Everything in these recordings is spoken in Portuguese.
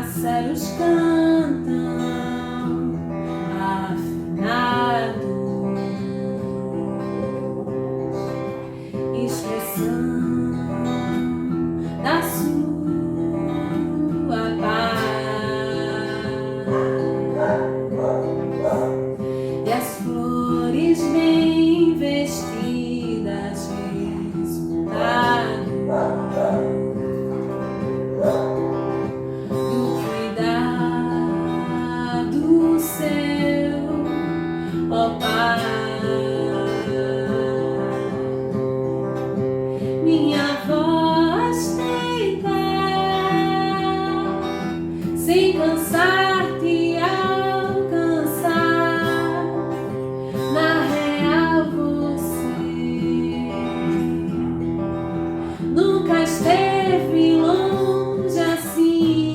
Pássaros cantam afinados, expressão da sua paz. E as flores bem vestidas de soldado, ó Pai, minha voz tentar sem cansar te alcançar, na real você nunca esteve longe assim.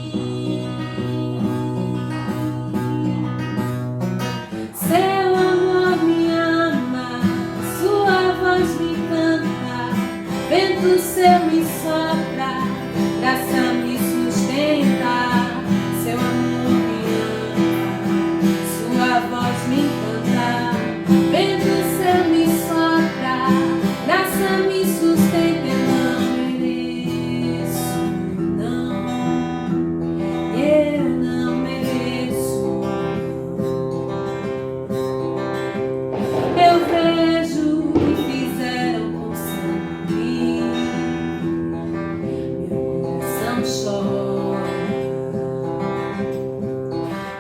Vento seu me sopra, graça me sustenta, seu amor me ama, sua voz me encanta. Vento seu me sopra, graça me sustenta, eu não mereço, não, eu não mereço. Eu vejo o que fizeram com sangue.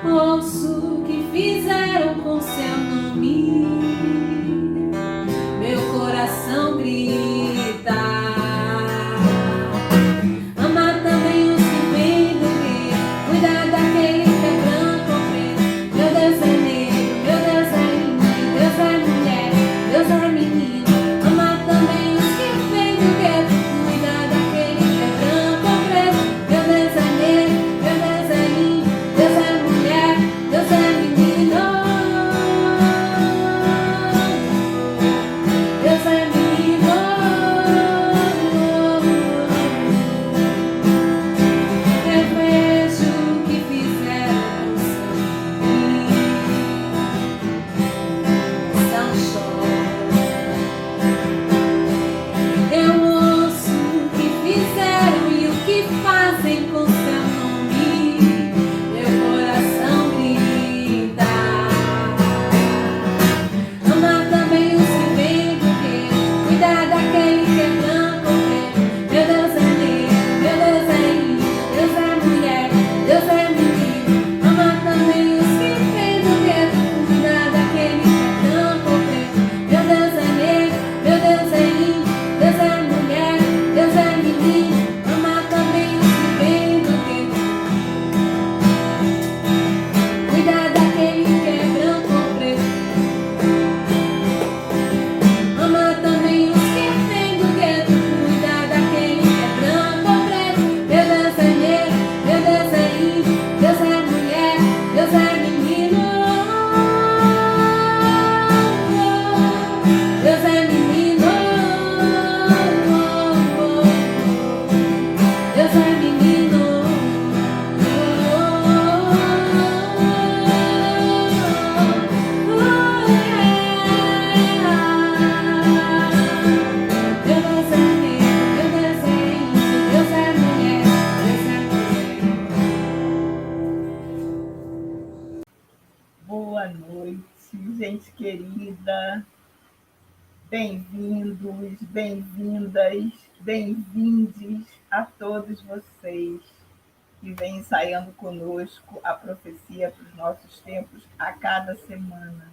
Ouço o que fizeram com seu nome, meu coração grita. Ama também os que vêm do rio, cuidar daquele que é branco ou preto. Meu Deus é negro, meu Deus é lindo, Deus é mulher, Deus é menino. Ama também os que vêm do gueto, cuidar daquele que é branco ou preto. Meu Deus é negro, meu Deus é lindo, Deus é mulher, Deus é menino. Deus é menino. Eu vejo o que fizeram com São chora. Eu ouço o que fizeram e o que fazem com seu nome, meu coração grita. Ama também os que vêm do gueto, cuidar daquele que é branco ou preto. Meu Deus é negro, meu Deus é lindo, Deus é mulher, Deus é menino. Ama também os que vêm do gueto, cuidar daquele que é branco ou preto. Meu Deus é negro, meu Deus é lindo, Deus é mulher, Deus é menino. Ama também os que vêm do gueto, cuidar daquele que é branco ou preto. Ama também os que vêm do gueto, cuidar daquele que é branco ou preto. Meu Deus é negro, meu Deus é lindo, Deus é mulher, Deus é menino. Deus é menino. Deus é menino. Deus é negro, Deus é lindo, Deus é mulher, Deus é mulher. Boa noite, gente querida. Bem-vindos, bem-vindas, bem-vindes a todos vocês que vêm ensaiando conosco a profecia para os nossos tempos a cada semana.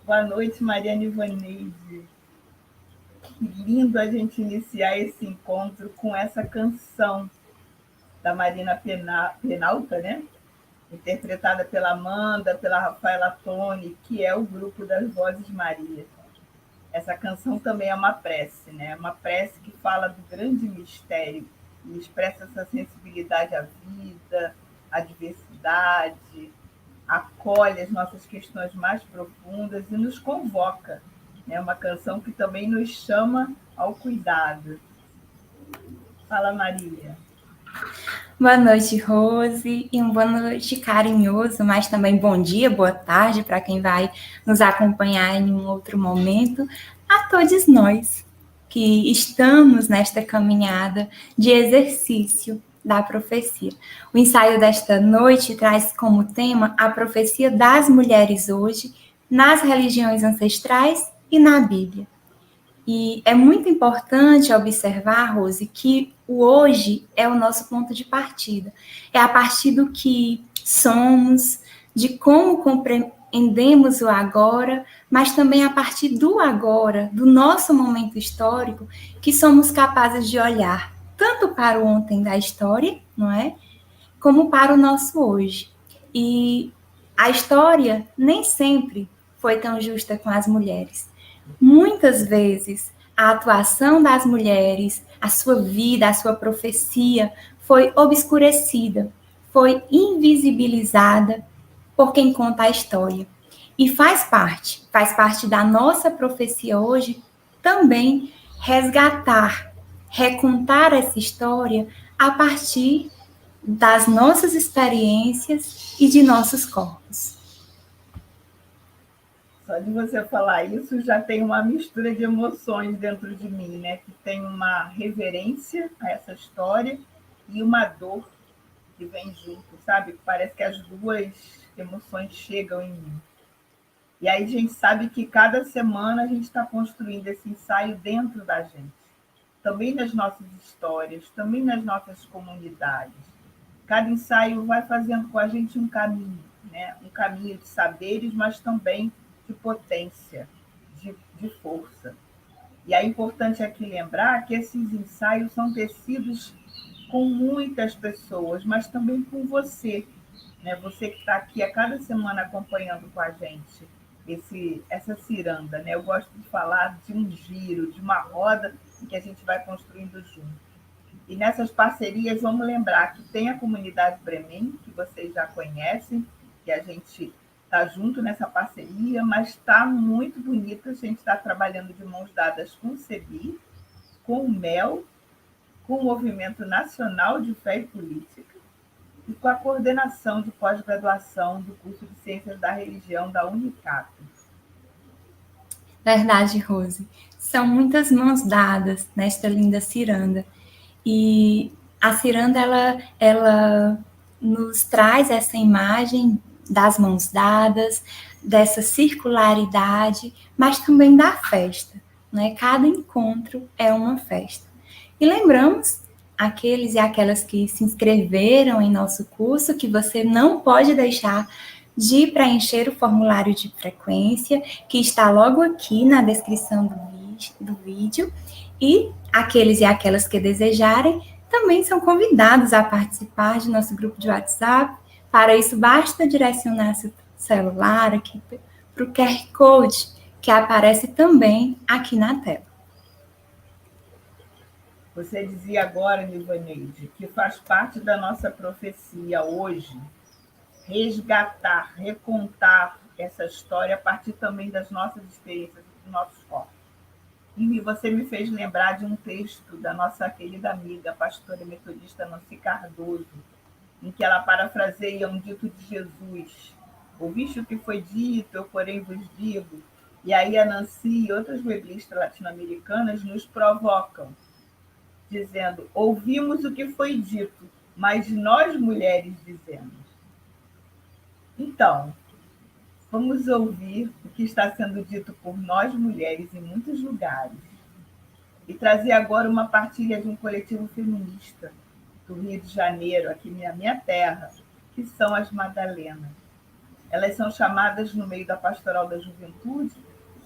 Boa noite, Mariana Ivaneide. Que lindo a gente iniciar esse encontro com essa canção da Marina Penalta, né? Interpretada pela Amanda, pela Rafaela Toni, que é o grupo das Vozes Maria. Essa canção também é uma prece, né? Uma prece que fala do grande mistério e expressa essa sensibilidade à vida, à diversidade, acolhe as nossas questões mais profundas e nos convoca. É uma canção que também nos chama ao cuidado. Fala, Maria. Boa noite, Rose, e boa noite carinhoso, mas também bom dia, boa tarde para quem vai nos acompanhar em um outro momento, a todos nós que estamos nesta caminhada de exercício da profecia. O ensaio desta noite traz como tema a profecia das mulheres hoje, nas religiões ancestrais e na Bíblia. E é muito importante observar, Rose, que o hoje é o nosso ponto de partida. É a partir do que somos, de como compreendemos o agora, mas também a partir do agora, do nosso momento histórico, que somos capazes de olhar tanto para o ontem da história, não é? Como para o nosso hoje. E a história nem sempre foi tão justa com as mulheres. Muitas vezes, a atuação das mulheres, a sua vida, a sua profecia foi obscurecida, foi invisibilizada por quem conta a história. E faz parte da nossa profecia hoje também resgatar, recontar essa história a partir das nossas experiências e de nossos corpos. Só de você falar isso já tem uma mistura de emoções dentro de mim, né? Que tem uma reverência a essa história e uma dor que vem junto, sabe? Parece que as duas emoções chegam em mim. E aí a gente sabe que cada semana a gente está construindo esse ensaio dentro da gente. Também nas nossas histórias, também nas nossas comunidades. Cada ensaio vai fazendo com a gente um caminho, né? Um caminho de saberes, mas também de potência, de força. E é importante aqui lembrar que esses ensaios são tecidos com muitas pessoas, mas também com você, né? Você que está aqui a cada semana acompanhando com a gente essa ciranda, né? Eu gosto de falar de um giro, de uma roda que a gente vai construindo junto. E nessas parcerias, vamos lembrar que tem a comunidade Bremen, que vocês já conhecem, que a gente está junto nessa parceria, mas está muito bonita. A gente está trabalhando de mãos dadas com o CEBI, com o MEL, com o Movimento Nacional de Fé e Política e com a coordenação de pós-graduação do curso de Ciências da Religião da Unicap. Verdade, Rose. São muitas mãos dadas nesta linda ciranda. E a ciranda, ela nos traz essa imagem das mãos dadas, dessa circularidade, mas também da festa, né? Cada encontro é uma festa. E lembramos aqueles e aquelas que se inscreveram em nosso curso que você não pode deixar de preencher o formulário de frequência, que está logo aqui na descrição do vídeo, e aqueles e aquelas que desejarem também são convidados a participar de nosso grupo de WhatsApp. Para isso, basta direcionar seu celular aqui para o QR Code, que aparece também aqui na tela. Você dizia agora, Nivaneide, que faz parte da nossa profecia hoje resgatar, recontar essa história a partir também das nossas experiências, dos nossos corpos. E você me fez lembrar de um texto da nossa querida amiga, a pastora metodista Nancy Cardoso, em que ela parafraseia um dito de Jesus: ouviste o que foi dito, eu porém vos digo. E aí a Nancy e outras biblistas latino-americanas nos provocam, dizendo: ouvimos o que foi dito, mas nós mulheres dizemos. Então, vamos ouvir o que está sendo dito por nós mulheres em muitos lugares e trazer agora uma partilha de um coletivo feminista do Rio de Janeiro, aqui na minha terra, que são as Madalenas. Elas são chamadas no meio da pastoral da juventude,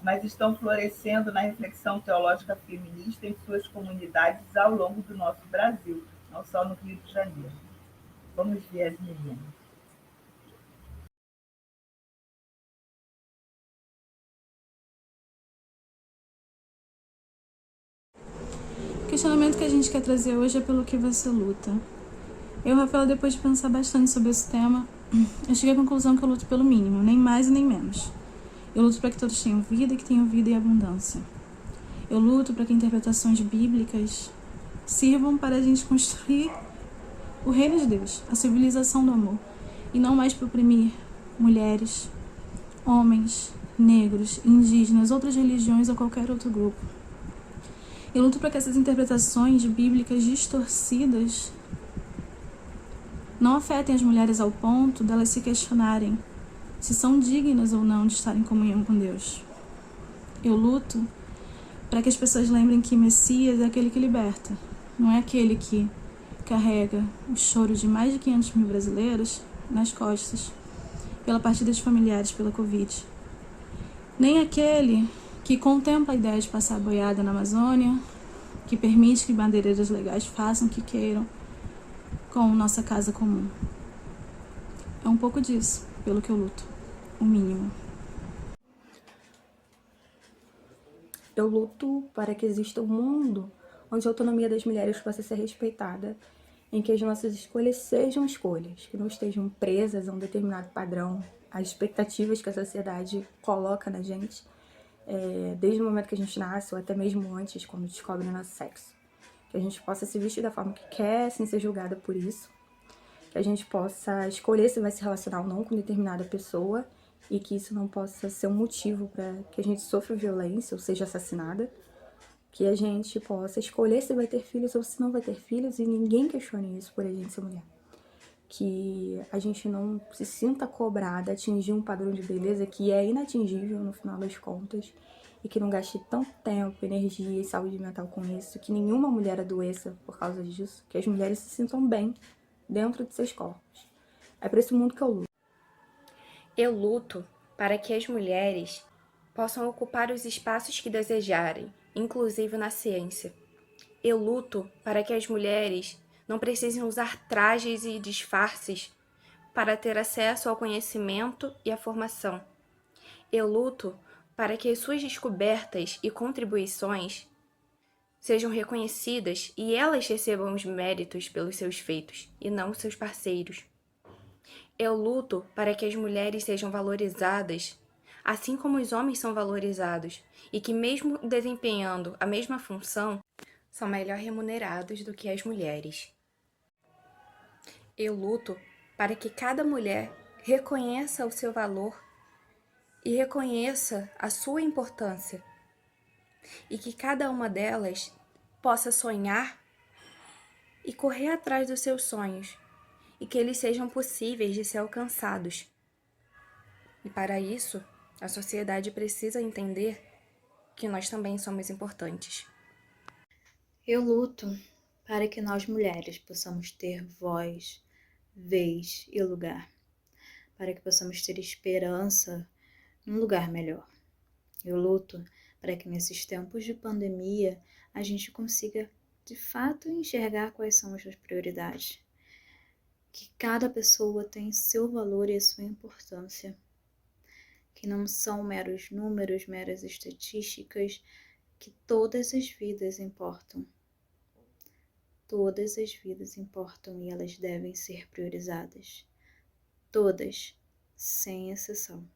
mas estão florescendo na reflexão teológica feminista em suas comunidades ao longo do nosso Brasil, não só no Rio de Janeiro. Vamos ver as meninas. O questionamento que a gente quer trazer hoje é pelo que você luta. Eu, Rafaela, depois de pensar bastante sobre esse tema, eu cheguei à conclusão que eu luto pelo mínimo, nem mais e nem menos. Eu luto para que todos tenham vida e que tenham vida e abundância. Eu luto para que interpretações bíblicas sirvam para a gente construir o reino de Deus, a civilização do amor, e não mais para oprimir mulheres, homens, negros, indígenas, outras religiões ou qualquer outro grupo. Eu luto para que essas interpretações bíblicas distorcidas não afetem as mulheres ao ponto delas se questionarem se são dignas ou não de estar em comunhão com Deus. Eu luto para que as pessoas lembrem que Messias é aquele que liberta, não é aquele que carrega o choro de mais de 500 mil brasileiros nas costas pela partida de familiares pela Covid. Nem aquele que contempla a ideia de passar a boiada na Amazônia, que permite que bandeireiras legais façam o que queiram com nossa casa comum. É um pouco disso, pelo que eu luto, o mínimo. Eu luto para que exista um mundo onde a autonomia das mulheres possa ser respeitada, em que as nossas escolhas sejam escolhas, que não estejam presas a um determinado padrão, às expectativas que a sociedade coloca na gente, desde o momento que a gente nasce ou até mesmo antes, quando descobre o nosso sexo. Que a gente possa se vestir da forma que quer, sem ser julgada por isso. Que a gente possa escolher se vai se relacionar ou não com determinada pessoa e que isso não possa ser um motivo para que a gente sofra violência ou seja assassinada. Que a gente possa escolher se vai ter filhos ou se não vai ter filhos e ninguém questione isso por a gente ser mulher. Que a gente não se sinta cobrada a atingir um padrão de beleza que é inatingível no final das contas e que não gaste tanto tempo, energia e saúde mental com isso, que nenhuma mulher adoeça por causa disso, que as mulheres se sintam bem dentro de seus corpos. É por esse mundo que eu luto. Eu luto para que as mulheres possam ocupar os espaços que desejarem, inclusive na ciência. Eu luto para que as mulheres não precisem usar trajes e disfarces para ter acesso ao conhecimento e à formação. Eu luto para que as suas descobertas e contribuições sejam reconhecidas e elas recebam os méritos pelos seus feitos, e não seus parceiros. Eu luto para que as mulheres sejam valorizadas, assim como os homens são valorizados, e que mesmo desempenhando a mesma função, são melhor remunerados do que as mulheres. Eu luto para que cada mulher reconheça o seu valor e reconheça a sua importância, e que cada uma delas possa sonhar e correr atrás dos seus sonhos, e que eles sejam possíveis de ser alcançados. E para isso, a sociedade precisa entender que nós também somos importantes. Eu luto para que nós mulheres possamos ter voz, vez e lugar, para que possamos ter esperança num lugar melhor. Eu luto para que nesses tempos de pandemia a gente consiga de fato enxergar quais são as suas prioridades, que cada pessoa tem seu valor e a sua importância, que não são meros números, meras estatísticas, que todas as vidas importam. Todas as vidas importam e elas devem ser priorizadas. Todas, sem exceção.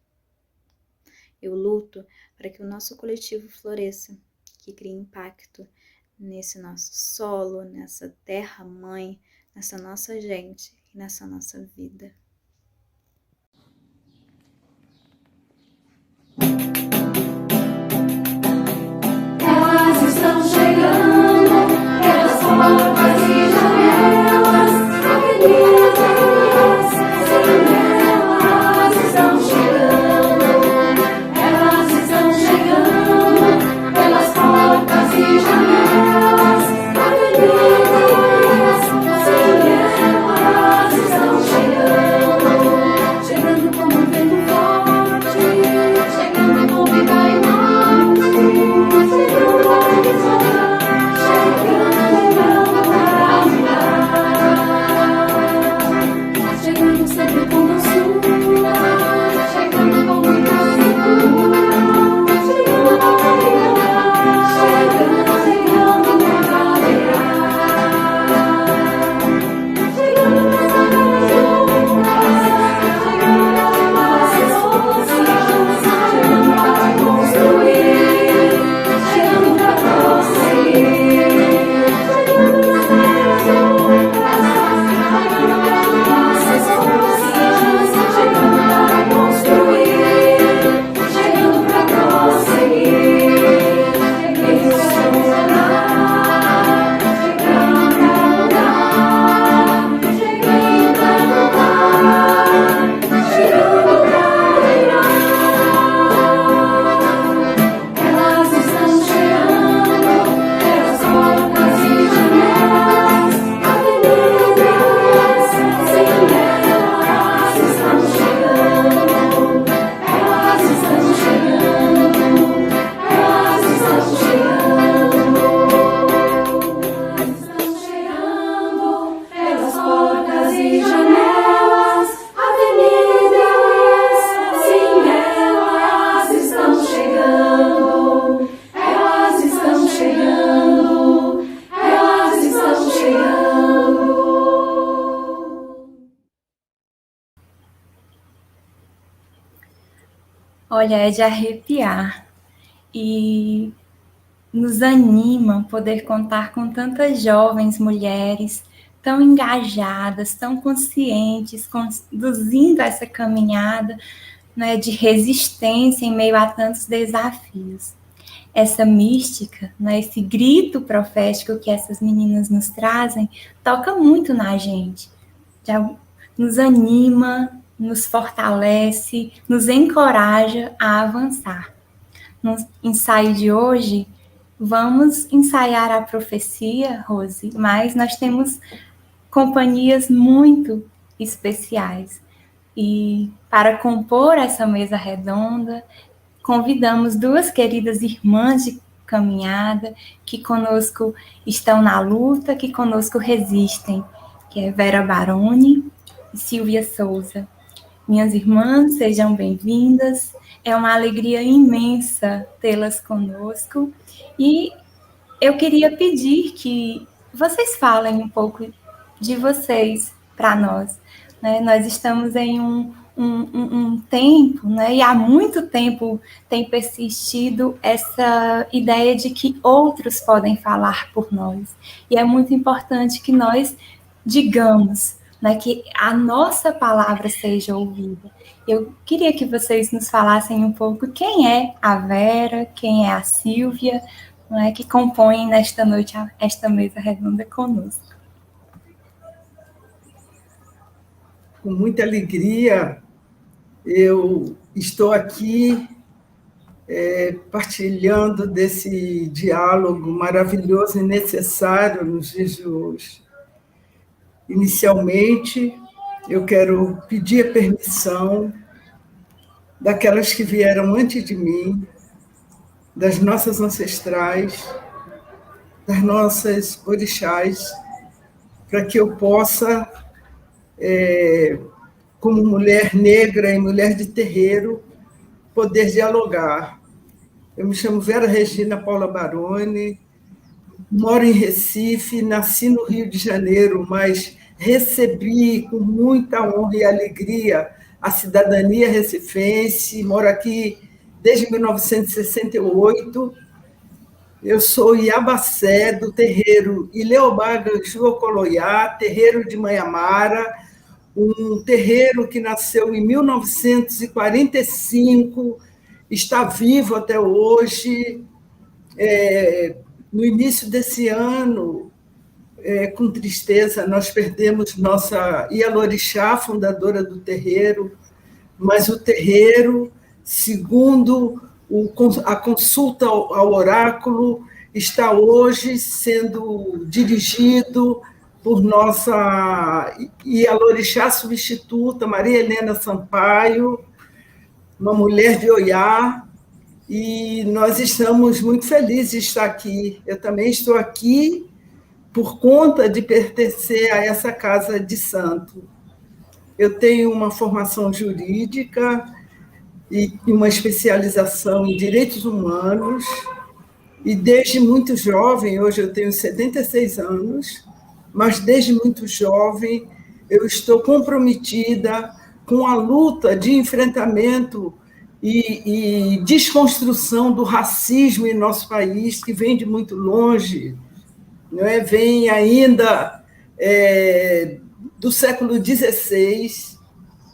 Eu luto para que o nosso coletivo floresça, que crie impacto nesse nosso solo, nessa terra-mãe, nessa nossa gente e nessa nossa vida. Elas estão chegando, elas portas e janelas, avenidas, elas estão chegando, elas estão chegando, pelas portas e janelas, avenidas, elas estão chegando. Olha, é de arrepiar. E nos anima poder contar com tantas jovens mulheres tão engajadas, tão conscientes, conduzindo essa caminhada, né, de resistência em meio a tantos desafios. Essa mística, né, esse grito profético que essas meninas nos trazem, toca muito na gente. Já nos anima, nos fortalece, nos encoraja a avançar. No ensaio de hoje, vamos ensaiar a profecia, Rose, mas nós temos companhias muito especiais. E para compor essa mesa redonda, convidamos duas queridas irmãs de caminhada que conosco estão na luta, que conosco resistem, que é Vera Baroni e Silvia Souza. Minhas irmãs, sejam bem-vindas. É uma alegria imensa tê-las conosco. E eu queria pedir que vocês falem um pouco de vocês para nós. Né? Nós estamos em um tempo, né? E há muito tempo tem persistido essa ideia de que outros podem falar por nós. E é muito importante que nós digamos, né, que a nossa palavra seja ouvida. Eu queria que vocês nos falassem um pouco quem é a Vera, quem é a Silvia, né, que compõem nesta noite esta mesa redonda conosco. Com muita alegria, eu estou aqui partilhando desse diálogo maravilhoso e necessário nos dias de hoje. Inicialmente, eu quero pedir a permissão daquelas que vieram antes de mim, das nossas ancestrais, das nossas orixás, para que eu possa, como mulher negra e mulher de terreiro, poder dialogar. Eu me chamo Vera Regina Paula Baroni, moro em Recife, nasci no Rio de Janeiro, mas recebi com muita honra e alegria a cidadania recifense, moro aqui desde 1968. Eu sou Iabacé, do terreiro Ileobá Ganju Ocoloiá, terreiro de Manhamara, um terreiro que nasceu em 1945, está vivo até hoje. No início desse ano, com tristeza, nós perdemos nossa Ialorixá, fundadora do terreiro, mas o terreiro, segundo a consulta ao oráculo, está hoje sendo dirigido por nossa Ialorixá substituta, Maria Helena Sampaio, uma mulher de Oiá, e nós estamos muito felizes de estar aqui. Eu também estou aqui por conta de pertencer a essa casa de santo. Eu tenho uma formação jurídica e uma especialização em direitos humanos, e desde muito jovem, hoje eu tenho 76 anos, mas desde muito jovem eu estou comprometida com a luta de enfrentamento e desconstrução do racismo em nosso país, que vem de muito longe, não é? Vem ainda do século XVI.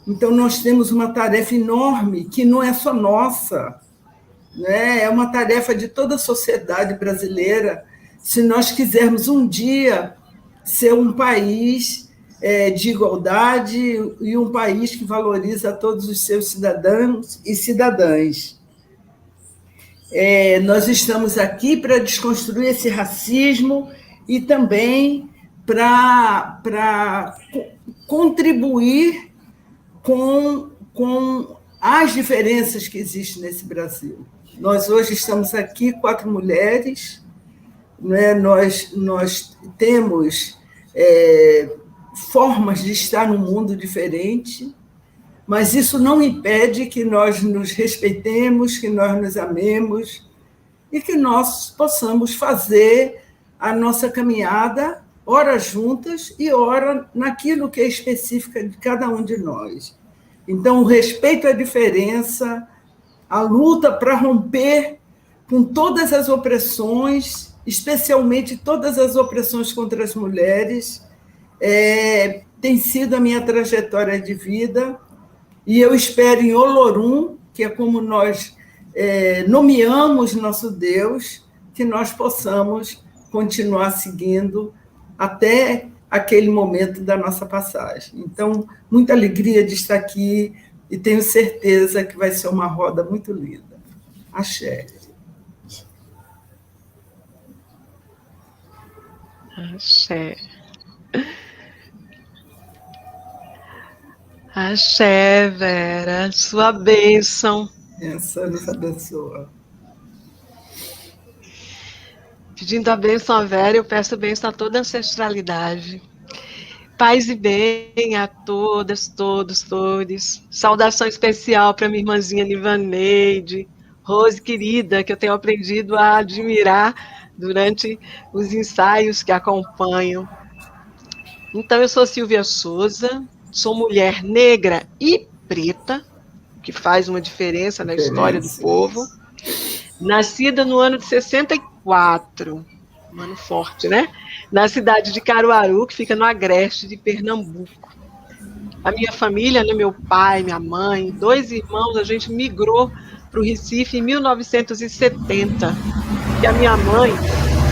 Então, nós temos uma tarefa enorme, que não é só nossa, né? É uma tarefa de toda a sociedade brasileira, se nós quisermos um dia ser um país de igualdade e um país que valoriza todos os seus cidadãos e cidadãs. Nós estamos aqui para desconstruir esse racismo e também para contribuir com as diferenças que existem nesse Brasil. Nós hoje estamos aqui, 4 mulheres, né? Nós temos formas de estar num mundo diferente, mas isso não impede que nós nos respeitemos, que nós nos amemos e que nós possamos fazer a nossa caminhada, ora juntas e ora naquilo que é específico de cada um de nós. Então, o respeito à diferença, a luta para romper com todas as opressões, especialmente todas as opressões contra as mulheres, tem sido a minha trajetória de vida, e eu espero em Olorum, que é como nós nomeamos nosso Deus, que nós possamos continuar seguindo até aquele momento da nossa passagem. Então, muita alegria de estar aqui e tenho certeza que vai ser uma roda muito linda. Axé. Axé. Axé, Vera, sua bênção. Essa nos abençoa. Pedindo a bênção à Vera, eu peço a bênção a toda a ancestralidade. Paz e bem a todas, todos, todes. Saudação especial para minha irmãzinha Nivaneide, Rose querida, que eu tenho aprendido a admirar durante os ensaios que acompanham. Então, eu sou Silvia Souza, sou mulher negra e preta, que faz uma diferença na história do povo. Nascida no ano de 64, um ano forte, né? Na cidade de Caruaru, que fica no agreste de Pernambuco. A minha família, né, meu pai, minha mãe, 2 irmãos, a gente migrou para o Recife em 1970. E a minha mãe,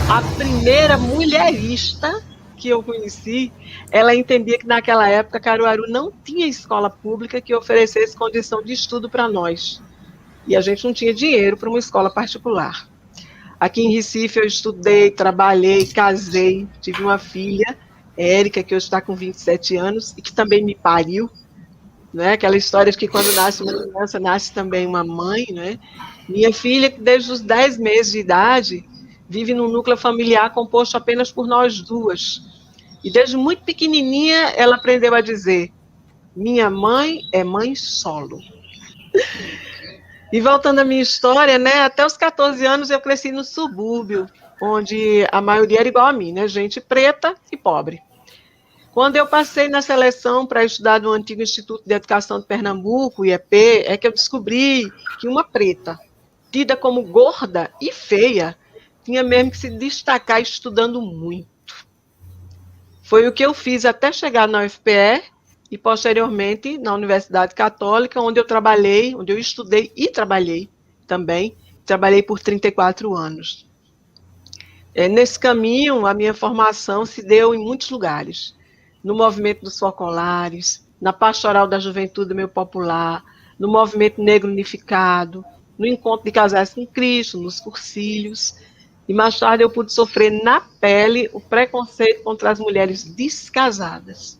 a primeira mulherista que eu conheci, ela entendia que naquela época Caruaru não tinha escola pública que oferecesse condição de estudo para nós. E a gente não tinha dinheiro para uma escola particular. Aqui em Recife eu estudei, trabalhei, casei, tive uma filha, Érica, que hoje está com 27 anos, e que também me pariu, né? Aquela história de que quando nasce uma criança, nasce também uma mãe, né? Minha filha, que desde os 10 meses de idade, vive num núcleo familiar composto apenas por nós duas. E desde muito pequenininha, ela aprendeu a dizer, minha mãe é mãe solo. E voltando à minha história, né, até os 14 anos eu cresci no subúrbio, onde a maioria era igual a mim, né, gente preta e pobre. Quando eu passei na seleção para estudar no antigo Instituto de Educação de Pernambuco, IEP, é que eu descobri que uma preta, tida como gorda e feia, tinha mesmo que se destacar estudando muito. Foi o que eu fiz até chegar na UFPE, e posteriormente na Universidade Católica, onde eu trabalhei, onde eu estudei e trabalhei também, trabalhei por 34 anos. Nesse caminho, a minha formação se deu em muitos lugares, no movimento dos focolares, na pastoral da juventude meio popular, no movimento negro unificado, no encontro de casais com Cristo, nos cursilhos, e mais tarde eu pude sofrer na pele o preconceito contra as mulheres descasadas.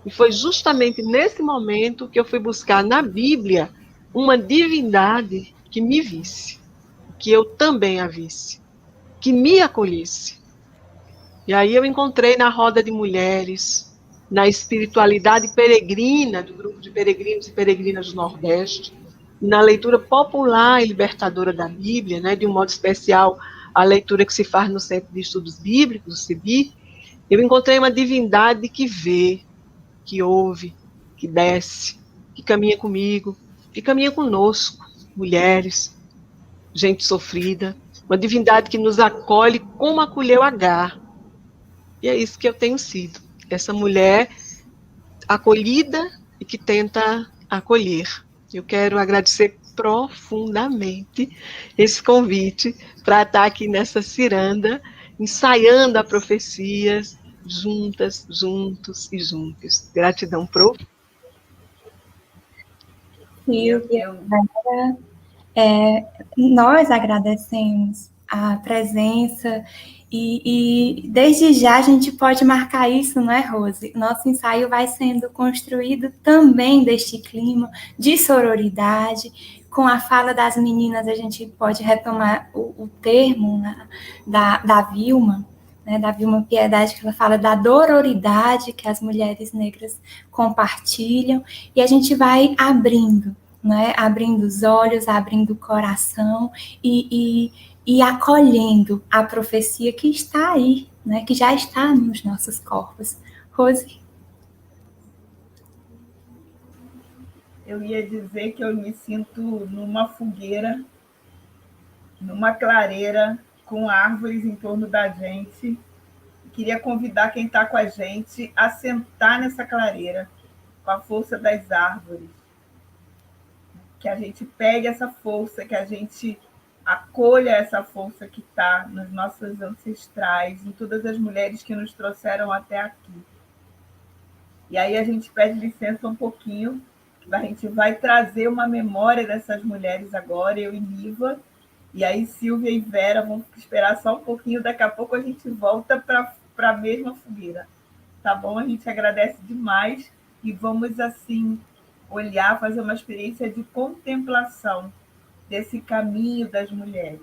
E foi justamente nesse momento que eu fui buscar na Bíblia uma divindade que me visse, que eu também a visse, que me acolhesse. E aí eu encontrei na roda de mulheres, na espiritualidade peregrina, do grupo de peregrinos e peregrinas do Nordeste, na leitura popular e libertadora da Bíblia, né, de um modo especial a leitura que se faz no Centro de Estudos Bíblicos, o CEBI, eu encontrei uma divindade que vê, que ouve, que desce, que caminha comigo, que caminha conosco, mulheres, gente sofrida, uma divindade que nos acolhe como acolheu Agar. E é isso que eu tenho sido, essa mulher acolhida e que tenta acolher. Eu quero agradecer profundamente esse convite para estar aqui nessa ciranda, ensaiando a profecias, juntas, juntos e juntos. Gratidão profunda. Silvia, nós agradecemos a presença e desde já a gente pode marcar isso, não é, Rose? Nosso ensaio vai sendo construído também deste clima de sororidade. Com a fala das meninas, a gente pode retomar o termo, né, da Vilma, né, da Vilma Piedade, que ela fala da dororidade que as mulheres negras compartilham, e a gente vai abrindo, né, abrindo os olhos, abrindo o coração e acolhendo a profecia que está aí, né, que já está nos nossos corpos. Rose? Eu ia dizer que eu me sinto numa fogueira, numa clareira, com árvores em torno da gente. Queria convidar quem está com a gente a sentar nessa clareira, com a força das árvores. Que a gente pegue essa força, que a gente acolha essa força que está nos nossos ancestrais, em todas as mulheres que nos trouxeram até aqui. E aí a gente pede licença um pouquinho, a gente vai trazer uma memória dessas mulheres agora, eu e Niva, e aí Silvia e Vera vão esperar só um pouquinho, daqui a pouco a gente volta para a mesma fogueira. Tá bom? A gente agradece demais e vamos, assim, olhar, fazer uma experiência de contemplação desse caminho das mulheres.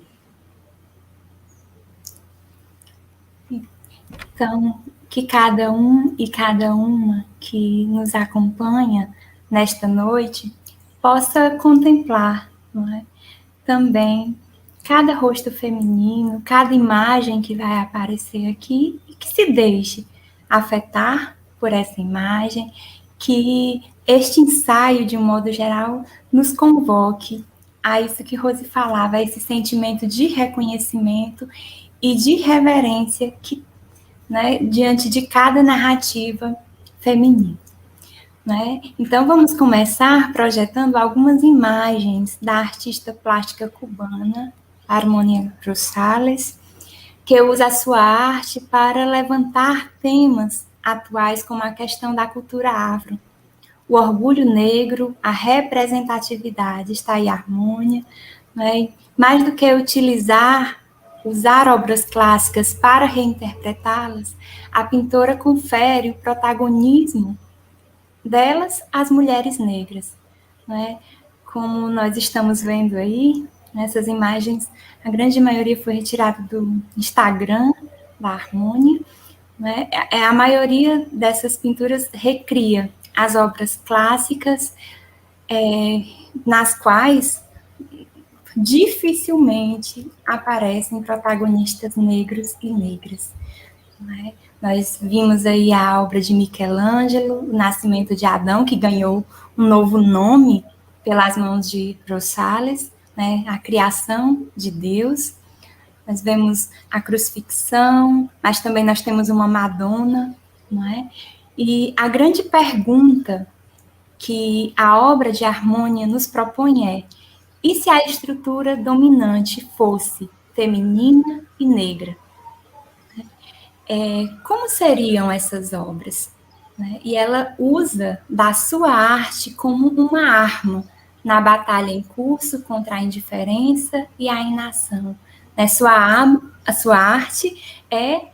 Então, que cada um e cada uma que nos acompanha nesta noite possa contemplar, não é? Também cada rosto feminino, cada imagem que vai aparecer aqui, e que se deixe afetar por essa imagem, que este ensaio, de um modo geral, nos convoque a isso que Rose falava, a esse sentimento de reconhecimento e de reverência que, né, diante de cada narrativa feminina. Né? Então, vamos começar projetando algumas imagens da artista plástica cubana, Harmonia Rosales, que usa a sua arte para levantar temas atuais como a questão da cultura afro, o orgulho negro, a representatividade, está aí a Harmonia, né? Mais do que usar obras clássicas para reinterpretá-las, a pintora confere o protagonismo delas às mulheres negras, né? Como nós estamos vendo aí, nessas imagens, a grande maioria foi retirada do Instagram da Harmonia, né? A maioria dessas pinturas recria as obras clássicas, nas quais dificilmente aparecem protagonistas negros e negras. Né? Nós vimos aí a obra de Michelangelo, O Nascimento de Adão, que ganhou um novo nome pelas mãos de Rosales, né? A criação de Deus. Nós vemos a crucifixão, mas também nós temos uma Madonna, não é? E a grande pergunta que a obra de Harmonia nos propõe é: e se a estrutura dominante fosse feminina e negra? Como seriam essas obras? Né? E ela usa da sua arte como uma arma na batalha em curso contra a indiferença e a inação. Né? A sua arte é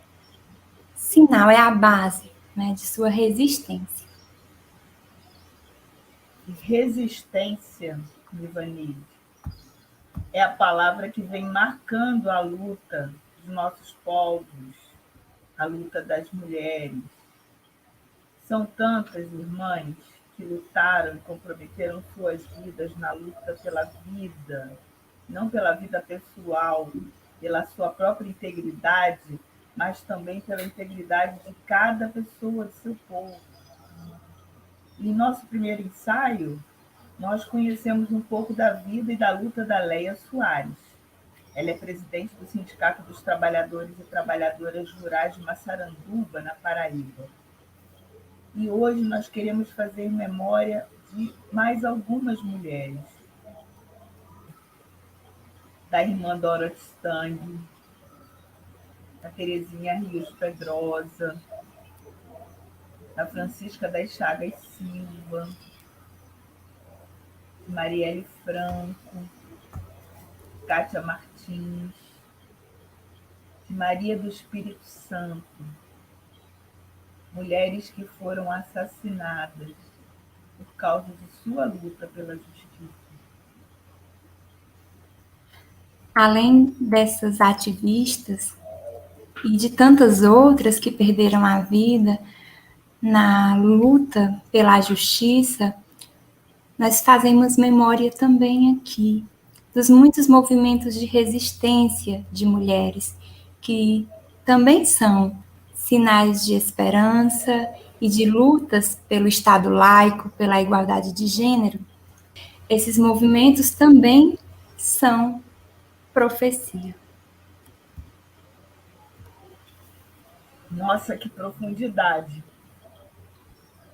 sinal, é a base, né, de sua resistência. Resistência, Ivanilde, é a palavra que vem marcando a luta dos nossos povos, a luta das mulheres. São tantas irmãs que lutaram e comprometeram suas vidas na luta pela vida, não pela vida pessoal, pela sua própria integridade, mas também pela integridade de cada pessoa do seu povo. Em nosso primeiro ensaio, nós conhecemos um pouco da vida e da luta da Leia Soares. Ela é presidente do Sindicato dos Trabalhadores e Trabalhadoras Rurais de Massaranduba, na Paraíba. E hoje nós queremos fazer memória de mais algumas mulheres. Da irmã Dorothy Stang, da Terezinha Rios Pedrosa, da Francisca das Chagas Silva, de Marielle Franco, Kátia Martins, de Maria do Espírito Santo, mulheres que foram assassinadas por causa de sua luta pela justiça. Além dessas ativistas e de tantas outras que perderam a vida na luta pela justiça, nós fazemos memória também aqui dos muitos movimentos de resistência de mulheres, que também são sinais de esperança e de lutas pelo Estado laico, pela igualdade de gênero, esses movimentos também são profecia. Nossa, que profundidade!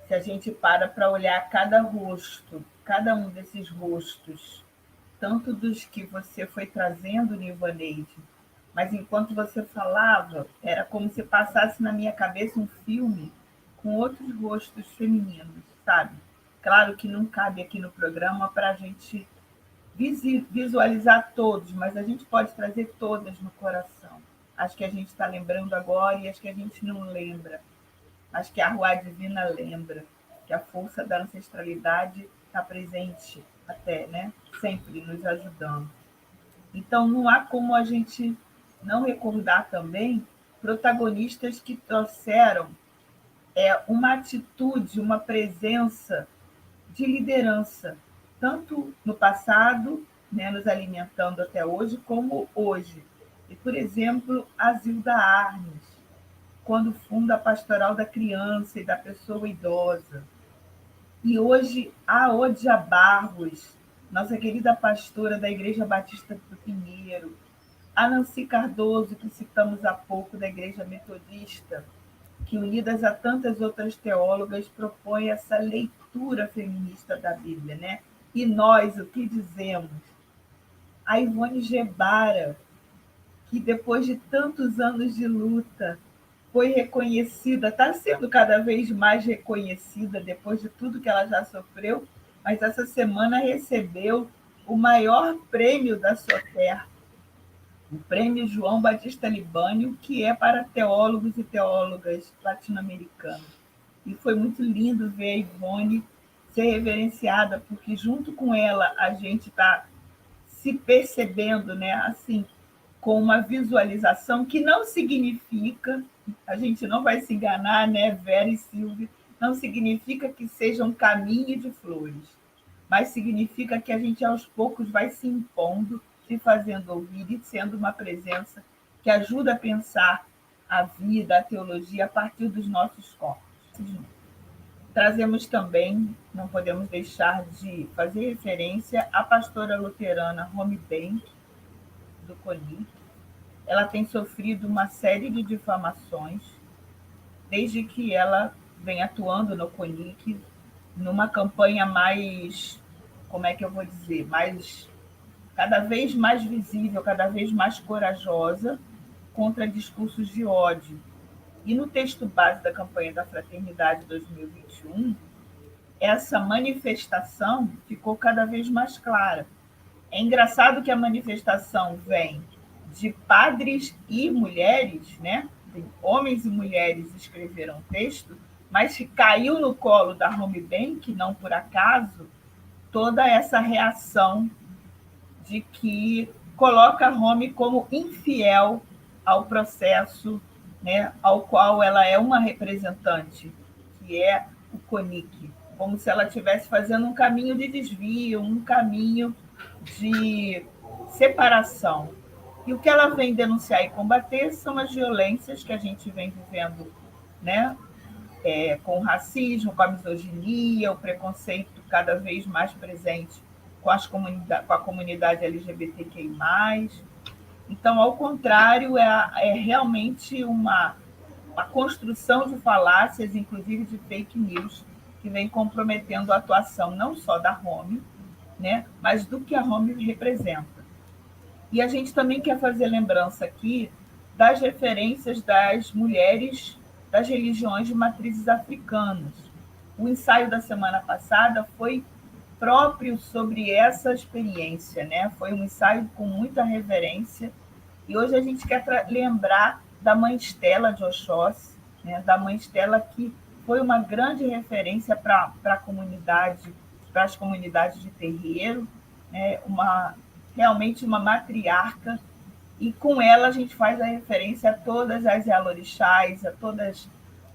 Se a gente para olhar cada rosto, cada um desses rostos, tanto dos que você foi trazendo, Nilvaneide, mas enquanto você falava, era como se passasse na minha cabeça um filme com outros rostos femininos, sabe? Claro que não cabe aqui no programa para a gente visualizar todos, mas a gente pode trazer todas no coração. As que a gente está lembrando agora e as que a gente não lembra. As que a Rua Divina lembra, que a força da ancestralidade está presente até, né? Sempre nos ajudando. Então, não há como a gente não recordar também protagonistas que trouxeram uma atitude, uma presença de liderança, tanto no passado, né, nos alimentando até hoje, como hoje. E, por exemplo, a Zilda Arnes, quando funda a Pastoral da Criança e da Pessoa Idosa. E hoje a Odia Barros, nossa querida pastora da Igreja Batista do Pinheiro, a Nancy Cardoso, que citamos há pouco, da Igreja Metodista, que, unidas a tantas outras teólogas, propõe essa leitura feminista da Bíblia, né? E nós, o que dizemos? A Ivone Gebara, que depois de tantos anos de luta, foi reconhecida, está sendo cada vez mais reconhecida depois de tudo que ela já sofreu, mas essa semana recebeu o maior prêmio da sua terra, o Prêmio João Batista Libânio, que é para teólogos e teólogas latino-americanos. E foi muito lindo ver a Ivone ser reverenciada, porque junto com ela a gente está se percebendo, né, assim, com uma visualização que não significa, a gente não vai se enganar, né, Vera e Silvia, não significa que seja um caminho de flores, mas significa que a gente aos poucos vai se impondo, se fazendo ouvir e sendo uma presença que ajuda a pensar a vida, a teologia a partir dos nossos corpos. Trazemos também, não podemos deixar de fazer referência à pastora luterana Romy Bank, do CONIC. Ela tem sofrido uma série de difamações desde que ela vem atuando no CONIC, numa campanha mais, como é que eu vou dizer, cada vez mais visível, cada vez mais corajosa contra discursos de ódio. E no texto base da campanha da Fraternidade 2021, essa manifestação ficou cada vez mais clara. É engraçado que a manifestação vem de padres e mulheres, né? Homens e mulheres escreveram texto, mas caiu no colo da Romy Bank, não por acaso, toda essa reação de que coloca a Romy como infiel ao processo, né, ao qual ela é uma representante, que é o CONIC, como se ela estivesse fazendo um caminho de desvio, um caminho de separação. E o que ela vem denunciar e combater são as violências que a gente vem vivendo, né, com o racismo, com a misoginia, o preconceito cada vez mais presente com a comunidade LGBTQI+. Então, ao contrário, é realmente uma construção de falácias, inclusive de fake news, que vem comprometendo a atuação não só da Romy, né, mas do que a Romy representa. E a gente também quer fazer lembrança aqui das referências das mulheres das religiões de matrizes africanas. O ensaio da semana passada foi próprio sobre essa experiência, né? Foi um ensaio com muita reverência. E hoje a gente quer lembrar da mãe Estela de Oxóssi, né? Da mãe Estela, que foi uma grande referência para a comunidade, para as comunidades de terreiro, né? Realmente uma matriarca. E com ela a gente faz a referência a todas as Yalorixás, a todas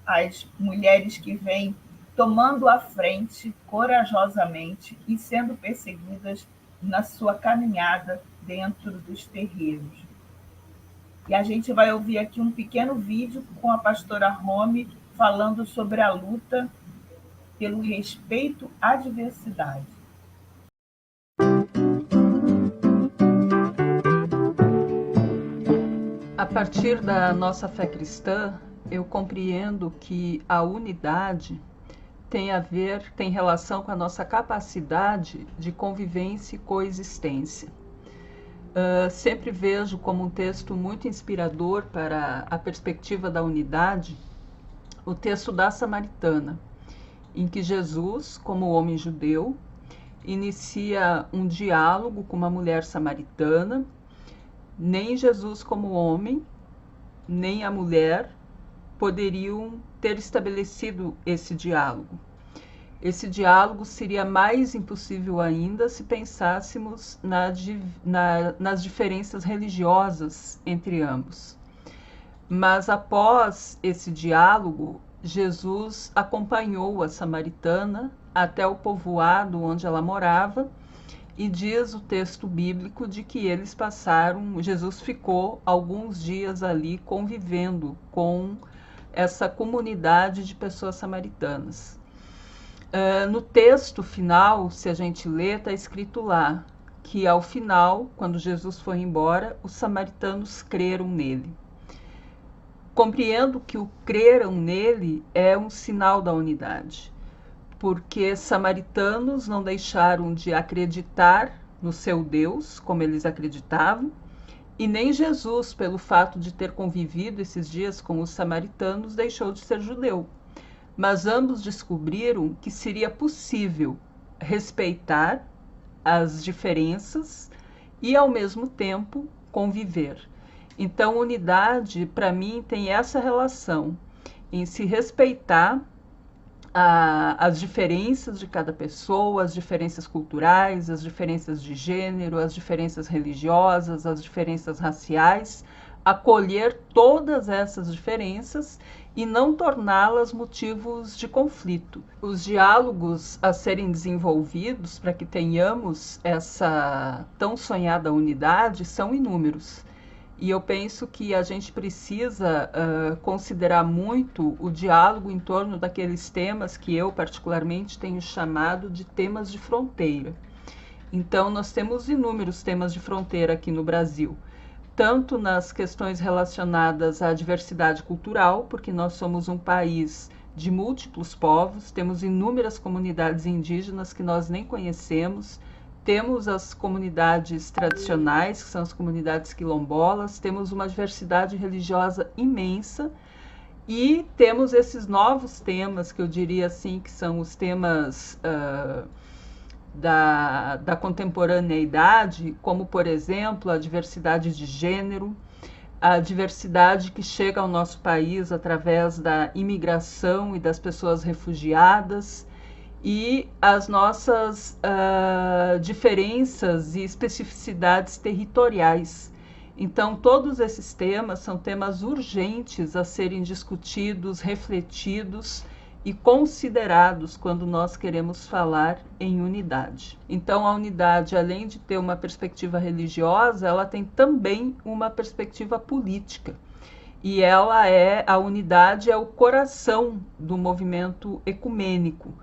as mulheres que vêm tomando a frente corajosamente e sendo perseguidas na sua caminhada dentro dos terreiros. E a gente vai ouvir aqui um pequeno vídeo com a pastora Romy falando sobre a luta pelo respeito à diversidade. partir da nossa fé cristã, eu compreendo que a unidade tem relação com a nossa capacidade de convivência e coexistência. Sempre vejo como um texto muito inspirador para a perspectiva da unidade o texto da Samaritana, em que Jesus, como homem judeu, inicia um diálogo com uma mulher samaritana. Nem Jesus, como homem, nem a mulher poderiam ter estabelecido esse diálogo. Esse diálogo seria mais impossível ainda se pensássemos nas diferenças religiosas entre ambos. Mas após esse diálogo, Jesus acompanhou a samaritana até o povoado onde ela morava, e diz o texto bíblico de que Jesus ficou alguns dias ali convivendo com essa comunidade de pessoas samaritanas. No texto final, se a gente lê, está escrito lá que ao final, quando Jesus foi embora, os samaritanos creram nele. Compreendo que o creram nele é um sinal da unidade, porque samaritanos não deixaram de acreditar no seu Deus, como eles acreditavam, e nem Jesus, pelo fato de ter convivido esses dias com os samaritanos, deixou de ser judeu. Mas ambos descobriram que seria possível respeitar as diferenças e, ao mesmo tempo, conviver. Então, unidade, para mim, tem essa relação em se respeitar as diferenças de cada pessoa, as diferenças culturais, as diferenças de gênero, as diferenças religiosas, as diferenças raciais, acolher todas essas diferenças e não torná-las motivos de conflito. Os diálogos a serem desenvolvidos para que tenhamos essa tão sonhada unidade são inúmeros. E eu penso que a gente precisa considerar muito o diálogo em torno daqueles temas que eu particularmente tenho chamado de temas de fronteira. Então, nós temos inúmeros temas de fronteira aqui no Brasil, tanto nas questões relacionadas à diversidade cultural, porque nós somos um país de múltiplos povos, temos inúmeras comunidades indígenas que nós nem conhecemos, temos as comunidades tradicionais, que são as comunidades quilombolas, temos uma diversidade religiosa imensa e temos esses novos temas, que eu diria assim, que são os temas da contemporaneidade, como, por exemplo, a diversidade de gênero, a diversidade que chega ao nosso país através da imigração e das pessoas refugiadas, e as nossas diferenças e especificidades territoriais. Então, todos esses temas são temas urgentes a serem discutidos, refletidos e considerados quando nós queremos falar em unidade. Então, a unidade, além de ter uma perspectiva religiosa, ela tem também uma perspectiva política. E a unidade é o coração do movimento ecumênico,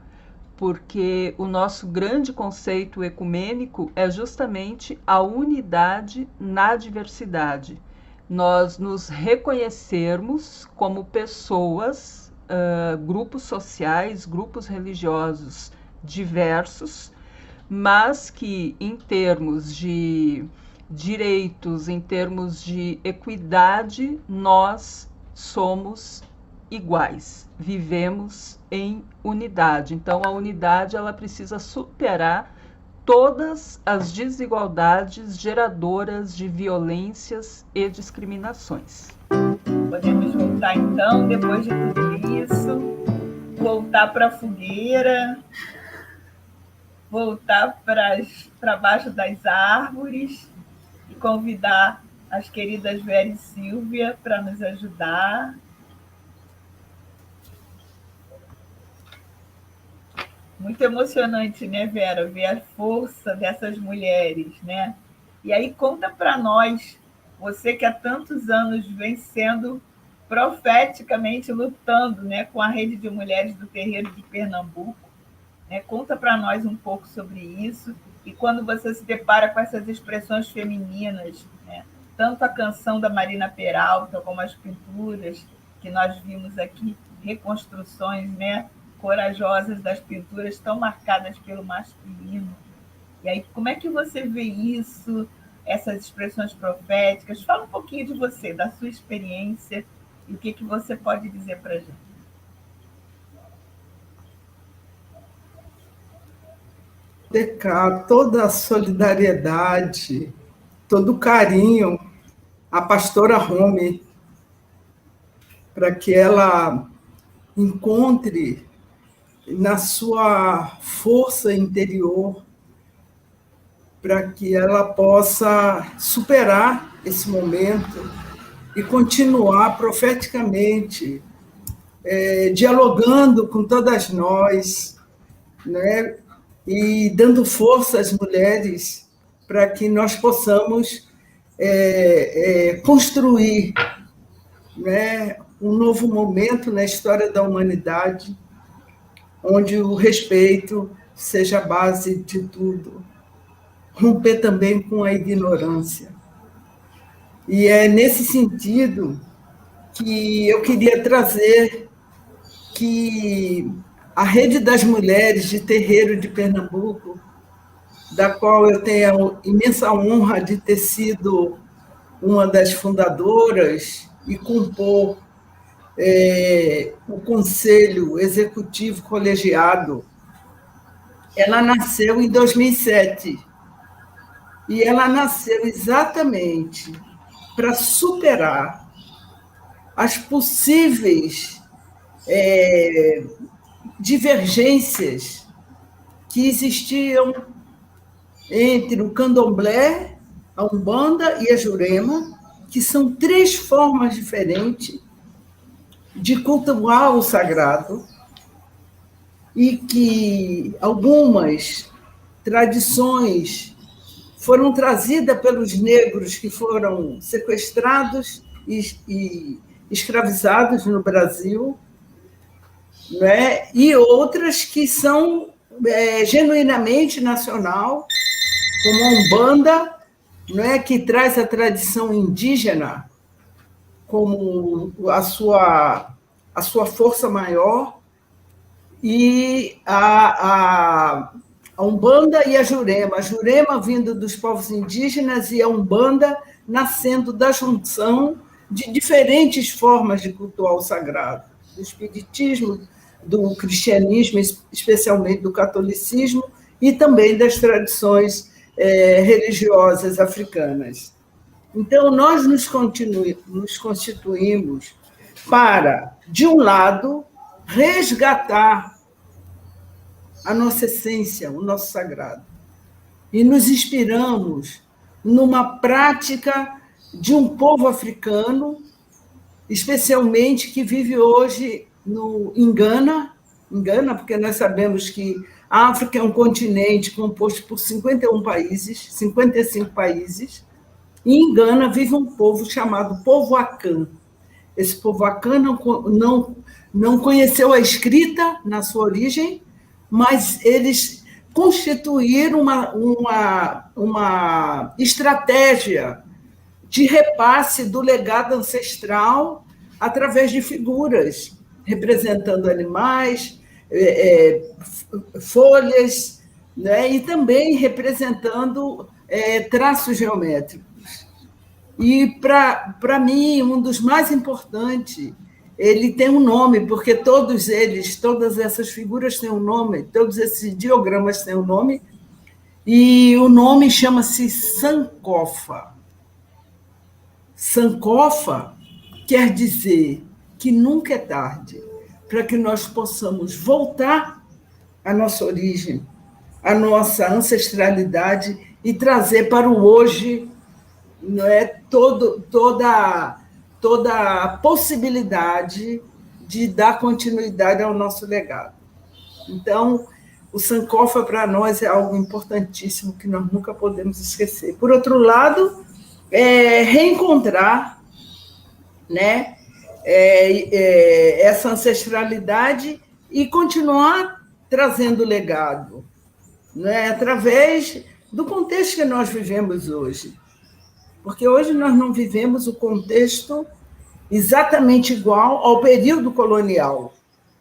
porque o nosso grande conceito ecumênico é justamente a unidade na diversidade. Nós nos reconhecermos como pessoas, grupos sociais, grupos religiosos diversos, mas que, em termos de direitos, em termos de equidade, nós somos iguais, vivemos em unidade. Então, a unidade ela precisa superar todas as desigualdades geradoras de violências e discriminações. Podemos voltar então, depois de tudo isso, voltar para a fogueira, voltar para baixo das árvores e convidar as queridas Vera e Silvia para nos ajudar. Muito emocionante, né, Vera, ver a força dessas mulheres, né? E aí conta para nós, você que há tantos anos vem sendo profeticamente lutando, né, com a Rede de Mulheres do Terreiro de Pernambuco, né? Conta para nós um pouco sobre isso e quando você se depara com essas expressões femininas, né, tanto a canção da Marina Peralta como as pinturas que nós vimos aqui, reconstruções, né, corajosas das pinturas tão marcadas pelo masculino. E aí, como é que você vê isso, essas expressões proféticas? Fala um pouquinho de você, da sua experiência, e o que você pode dizer para a gente. Dedicar toda a solidariedade, todo o carinho à pastora Romy, para que ela encontre na sua força interior, para que ela possa superar esse momento e continuar profeticamente dialogando com todas nós, né? E dando força às mulheres para que nós possamos construir, né, um novo momento na história da humanidade, onde o respeito seja a base de tudo. Romper também com a ignorância. E é nesse sentido que eu queria trazer que a Rede das Mulheres de Terreiro de Pernambuco, da qual eu tenho a imensa honra de ter sido uma das fundadoras e compor o Conselho Executivo Colegiado, ela nasceu em 2007. E ela nasceu exatamente para superar as possíveis divergências que existiam entre o candomblé, a umbanda e a jurema, que são 3 formas diferentes de cultuar o sagrado, e que algumas tradições foram trazidas pelos negros que foram sequestrados e escravizados no Brasil, né? E outras que são genuinamente nacional, como a Umbanda, né? Que traz a tradição indígena como a sua força maior, e a Umbanda e a Jurema vindo dos povos indígenas e a Umbanda nascendo da junção de diferentes formas de cultuar o sagrado, do espiritismo, do cristianismo, especialmente do catolicismo, e também das tradições religiosas africanas. Então, nós nos constituímos para, de um lado, resgatar a nossa essência, o nosso sagrado. E nos inspiramos numa prática de um povo africano, especialmente que vive hoje em Gana, porque nós sabemos que a África é um continente composto por 51 países, 55 países, e em Gana vive um povo chamado povo Akan. Esse povo Akan não conheceu a escrita na sua origem, mas eles constituíram uma estratégia de repasse do legado ancestral através de figuras representando animais, folhas, né, e também representando traços geométricos. E, para mim, um dos mais importantes, ele tem um nome, porque todas essas figuras têm um nome, todos esses ideogramas têm um nome, e o nome chama-se Sankofa. Sankofa quer dizer que nunca é tarde, para que nós possamos voltar à nossa origem, à nossa ancestralidade e trazer para o hoje, não é, toda a possibilidade de dar continuidade ao nosso legado. Então, o Sankofa, para nós, é algo importantíssimo que nós nunca podemos esquecer. Por outro lado, reencontrar, né, essa ancestralidade e continuar trazendo legado, né, através do contexto que nós vivemos hoje. porque hoje nós não vivemos o contexto exatamente igual ao período colonial,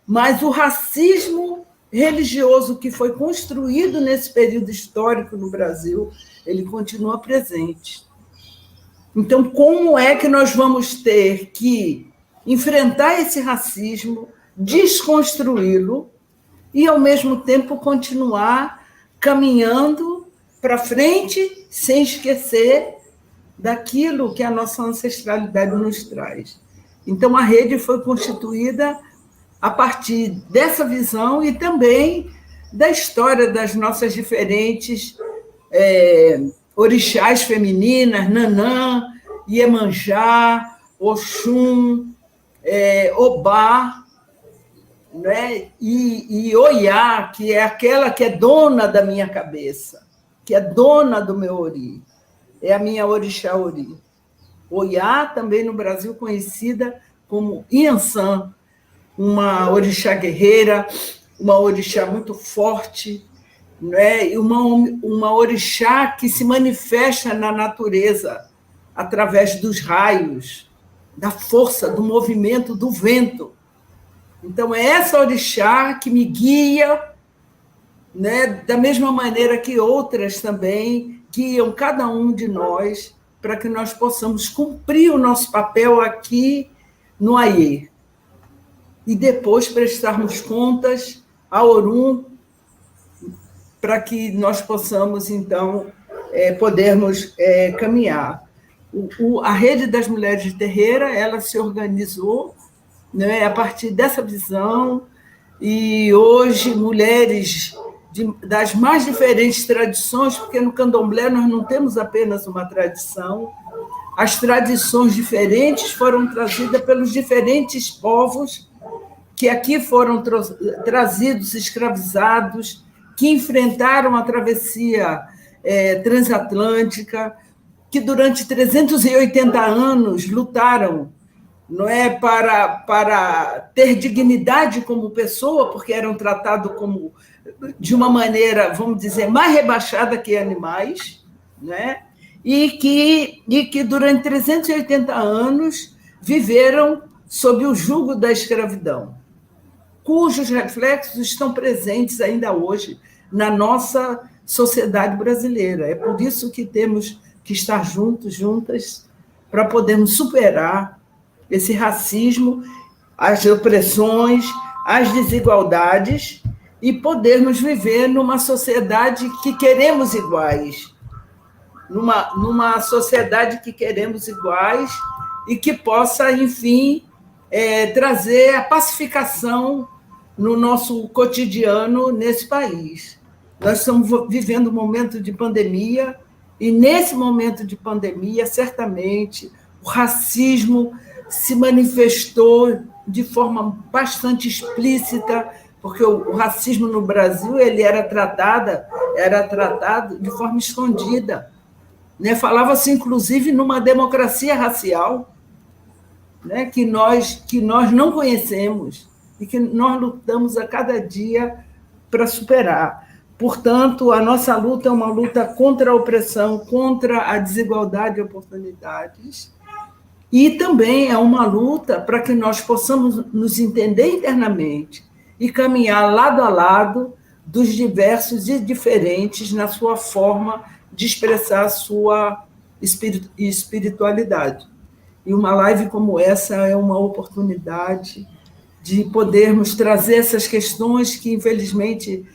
mas o racismo religioso que foi construído nesse período histórico no Brasil, ele continua presente. Então, como é que nós vamos ter que enfrentar esse racismo, desconstruí-lo e, ao mesmo tempo, continuar caminhando para frente sem esquecer daquilo que a nossa ancestralidade nos traz? Então, a rede foi constituída a partir dessa visão e também da história das nossas diferentes orixás femininas, Nanã, Iemanjá, Oxum, Obá, né? E Oiá, que é aquela que é dona da minha cabeça, que é dona do meu ori, é a minha orixá ori. Oiá, também no Brasil conhecida como Iansã, uma orixá guerreira, uma orixá muito forte, né? Uma orixá que se manifesta na natureza através dos raios, da força, do movimento do vento. Então, é essa orixá que me guia, né? Da mesma maneira que outras também guiam cada um de nós para que nós possamos cumprir o nosso papel aqui no Aie. E depois prestarmos contas a Orum, para que nós possamos, então, podermos caminhar. A Rede das Mulheres de Terreira, ela se organizou, né, a partir dessa visão, e hoje mulheres das mais diferentes tradições, porque no candomblé nós não temos apenas uma tradição, as tradições diferentes foram trazidas pelos diferentes povos que aqui foram trazidos, escravizados, que enfrentaram a travessia transatlântica, que durante 380 anos lutaram, não é, para ter dignidade como pessoa, porque eram tratados como de uma maneira, vamos dizer, mais rebaixada que animais, né? E que durante 380 anos viveram sob o jugo da escravidão, cujos reflexos estão presentes ainda hoje na nossa sociedade brasileira. É por isso que temos que estar juntos, juntas, para podermos superar esse racismo, as opressões, as desigualdades e podermos viver numa sociedade que queremos iguais, numa sociedade que queremos iguais e que possa, enfim, trazer a pacificação no nosso cotidiano nesse país. Nós estamos vivendo um momento de pandemia e, nesse momento de pandemia, certamente, o racismo se manifestou de forma bastante explícita, porque o racismo no Brasil ele era tratado de forma escondida, né? Falava-se, inclusive, numa democracia racial, né? que nós não conhecemos e que nós lutamos a cada dia para superar. Portanto, a nossa luta é uma luta contra a opressão, contra a desigualdade de oportunidades, e também é uma luta para que nós possamos nos entender internamente e caminhar lado a lado dos diversos e diferentes na sua forma de expressar a sua espiritualidade. E uma live como essa é uma oportunidade de podermos trazer essas questões que, infelizmente,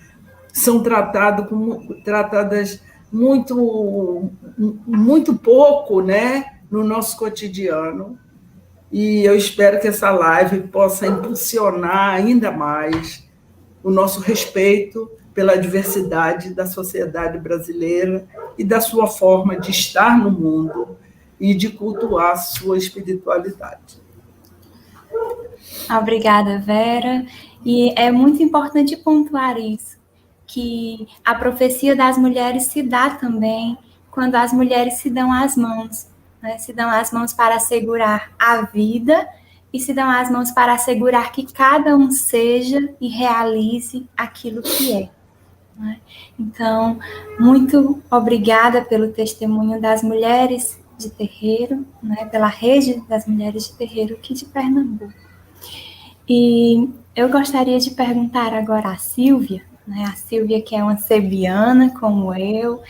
são tratadas muito pouco, né, no nosso cotidiano. E eu espero que essa live possa impulsionar ainda mais o nosso respeito pela diversidade da sociedade brasileira e da sua forma de estar no mundo e de cultuar sua espiritualidade. Obrigada, Vera. E é muito importante pontuar isso, que a profecia das mulheres se dá também quando as mulheres se dão as mãos, né? Se dão as mãos para assegurar a vida e se dão as mãos para assegurar que cada um seja e realize aquilo que é. Né? Então, muito obrigada pelo testemunho das mulheres de terreiro, né, pela rede das mulheres de terreiro aqui de Pernambuco. E eu gostaria de perguntar agora à Silvia, né, a Silvia que é uma sebiana como eu,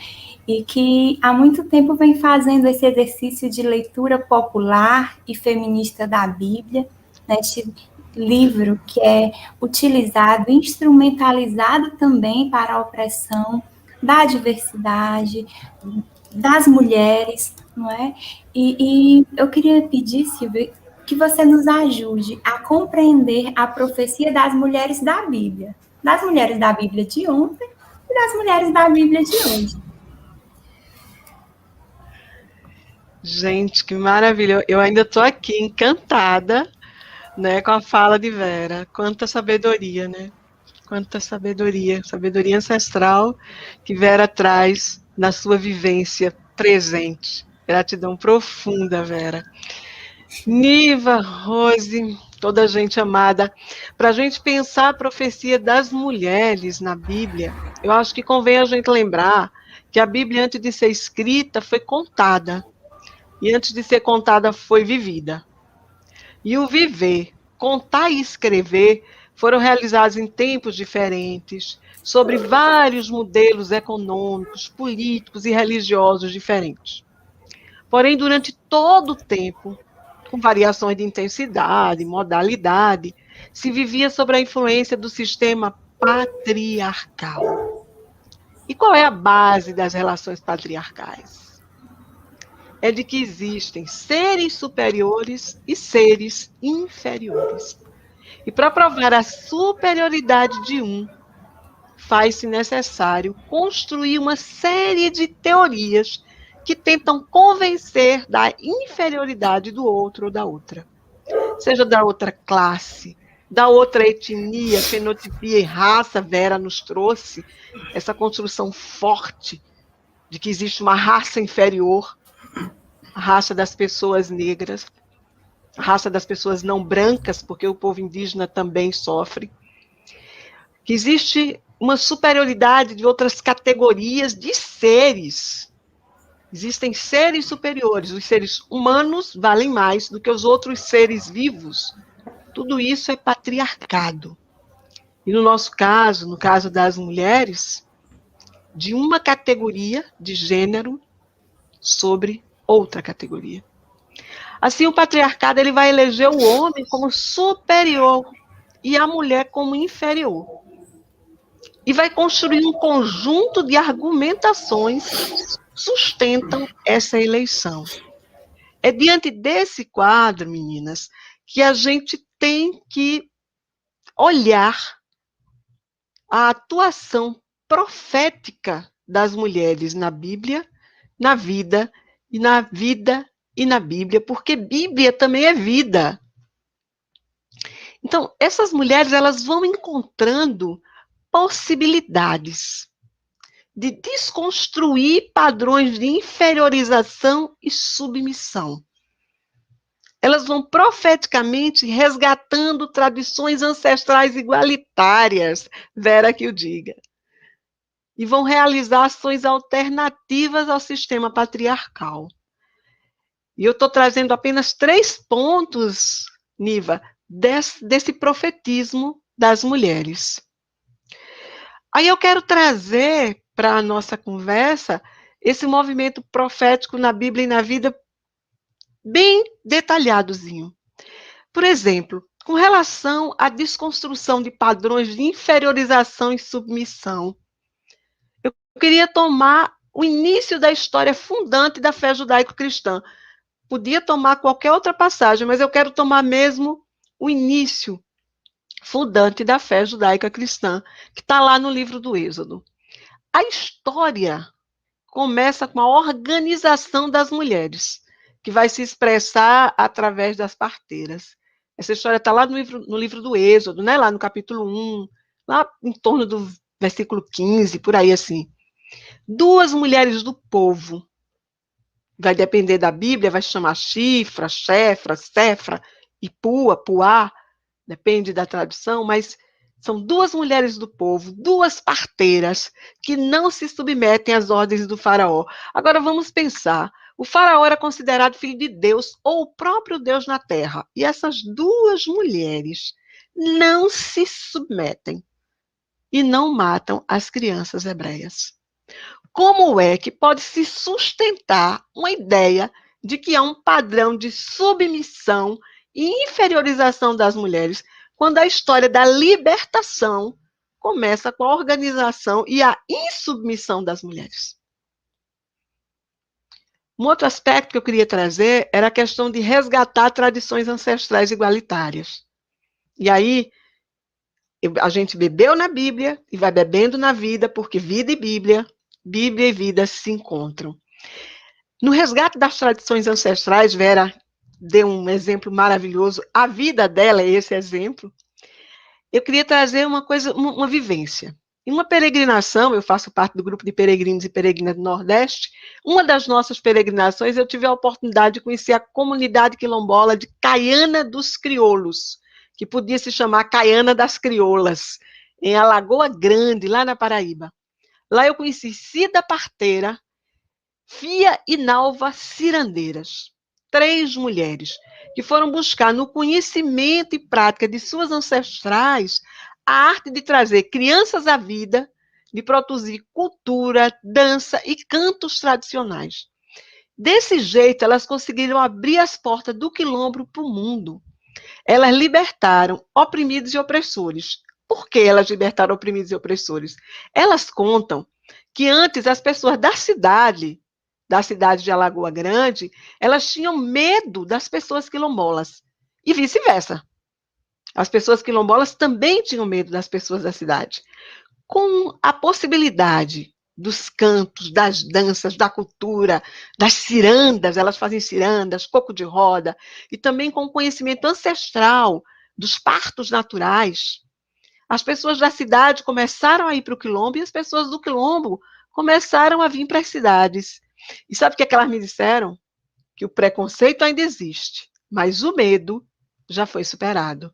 e que há muito tempo vem fazendo esse exercício de leitura popular e feminista da Bíblia, né, este livro que é utilizado, instrumentalizado também para a opressão da diversidade, das mulheres, não é? E eu queria pedir, Silvia, que você nos ajude a compreender a profecia das mulheres da Bíblia de ontem e das mulheres da Bíblia de hoje. Gente, que maravilha. Eu ainda estou aqui encantada, né, com a fala de Vera. Quanta sabedoria, né? Quanta sabedoria, sabedoria ancestral que Vera traz na sua vivência presente. Gratidão profunda, Vera. Niva, Rose, toda a gente amada, para a gente pensar a profecia das mulheres na Bíblia, eu acho que convém a gente lembrar que a Bíblia, antes de ser escrita, foi contada. E antes de ser contada, foi vivida. E o viver, contar e escrever foram realizados em tempos diferentes, sobre vários modelos econômicos, políticos e religiosos diferentes. Porém, durante todo o tempo, com variações de intensidade, modalidade, se vivia sob a influência do sistema patriarcal. E qual é a base das relações patriarcais? É de que existem seres superiores e seres inferiores. E para provar a superioridade de um, faz-se necessário construir uma série de teorias que tentam convencer da inferioridade do outro ou da outra. Seja da outra classe, da outra etnia, fenotipia e raça, Vera nos trouxe essa construção forte de que existe uma raça inferior, a raça das pessoas negras, a raça das pessoas não brancas, porque o povo indígena também sofre, que existe uma superioridade de outras categorias de seres. Existem seres superiores, os seres humanos valem mais do que os outros seres vivos. Tudo isso é patriarcado. E no nosso caso, no caso das mulheres, de uma categoria de gênero sobre outra categoria. Assim, o patriarcado ele vai eleger o homem como superior e a mulher como inferior. E vai construir um conjunto de argumentações que sustentam essa eleição. É diante desse quadro, meninas, que a gente tem que olhar a atuação profética das mulheres na Bíblia, na vida e na Bíblia, porque Bíblia também é vida. Então, essas mulheres elas vão encontrando possibilidades de desconstruir padrões de inferiorização e submissão. Elas vão profeticamente resgatando tradições ancestrais igualitárias, Vera que o diga, e vão realizar ações alternativas ao sistema patriarcal. E eu estou trazendo apenas 3 pontos, Niva, desse profetismo das mulheres. Aí eu quero trazer para a nossa conversa esse movimento profético na Bíblia e na vida bem detalhadozinho. Por exemplo, com relação à desconstrução de padrões de inferiorização e submissão, eu queria tomar o início da história fundante da fé judaico-cristã. Podia tomar qualquer outra passagem, mas eu quero tomar mesmo o início fundante da fé judaica cristã, que está lá no livro do Êxodo. A história começa com a organização das mulheres, que vai se expressar através das parteiras. Essa história está lá no livro do Êxodo, né? Lá no capítulo 1, lá em torno do versículo 15, por aí assim. 2 mulheres do povo, vai depender da Bíblia, vai se chamar Shifra, Shefra, Sefra e Pua, Puá, depende da tradução, mas são 2 mulheres do povo, 2 parteiras, que não se submetem às ordens do faraó. Agora vamos pensar, O faraó era considerado filho de Deus ou o próprio Deus na terra. E essas duas mulheres não se submetem e não matam as crianças hebreias. Como é que pode se sustentar uma ideia de que há um padrão de submissão e inferiorização das mulheres, quando a história da libertação começa com a organização e a insubmissão das mulheres? Um outro aspecto que eu queria trazer era a questão de resgatar tradições ancestrais igualitárias. E aí, a gente bebeu na Bíblia e vai bebendo na vida, porque vida e Bíblia e vida se encontram. No resgate das tradições ancestrais, Vera deu um exemplo maravilhoso, a vida dela é esse exemplo. Eu queria trazer uma vivência. Em uma peregrinação, eu faço parte do grupo de peregrinos e peregrinas do Nordeste, uma das nossas peregrinações, eu tive a oportunidade de conhecer a comunidade quilombola de Caiana dos Crioulos, que podia se chamar Caiana das Crioulas, em Alagoa Grande, lá na Paraíba. Lá eu conheci Cida Parteira, Fia e Nalva Cirandeiras, 3 mulheres que foram buscar no conhecimento e prática de suas ancestrais a arte de trazer crianças à vida, de produzir cultura, dança e cantos tradicionais. Desse jeito, elas conseguiram abrir as portas do quilombo para o mundo. Elas libertaram oprimidos e opressores. Por que elas libertaram oprimidos e opressores? Elas contam que antes as pessoas da cidade de Alagoa Grande, elas tinham medo das pessoas quilombolas. E vice-versa. As pessoas quilombolas também tinham medo das pessoas da cidade. Com a possibilidade dos cantos, das danças, da cultura, das cirandas, elas fazem cirandas, coco de roda, e também com o conhecimento ancestral dos partos naturais, as pessoas da cidade começaram a ir para o quilombo e as pessoas do quilombo começaram a vir para as cidades. E sabe o que é que elas me disseram? Que o preconceito ainda existe, mas o medo já foi superado.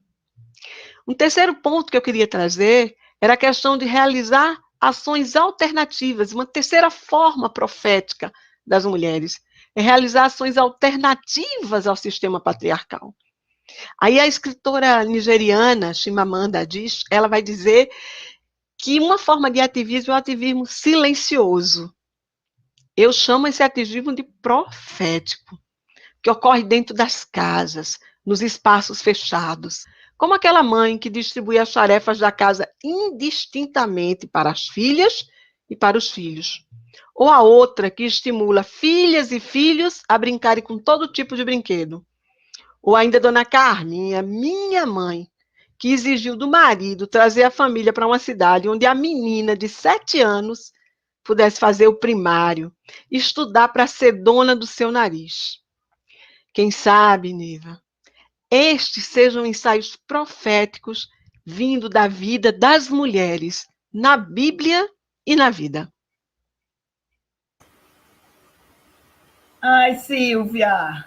Um terceiro ponto que eu queria trazer era a questão de realizar ações alternativas, uma terceira forma profética das mulheres, é realizar ações alternativas ao sistema patriarcal. Aí a escritora nigeriana, Chimamanda Adichie, ela vai dizer que uma forma de ativismo é o ativismo silencioso. Eu chamo esse ativismo de profético, que ocorre dentro das casas, nos espaços fechados, como aquela mãe que distribui as tarefas da casa indistintamente para as filhas e para os filhos. Ou a outra que estimula filhas e filhos a brincarem com todo tipo de brinquedo. Ou ainda Dona Carminha, minha mãe, que exigiu do marido trazer a família para uma cidade onde a menina de 7 anos pudesse fazer o primário, estudar para ser dona do seu nariz. Quem sabe, Niva, estes sejam ensaios proféticos vindo da vida das mulheres, na Bíblia e na vida. Ai, Silvia,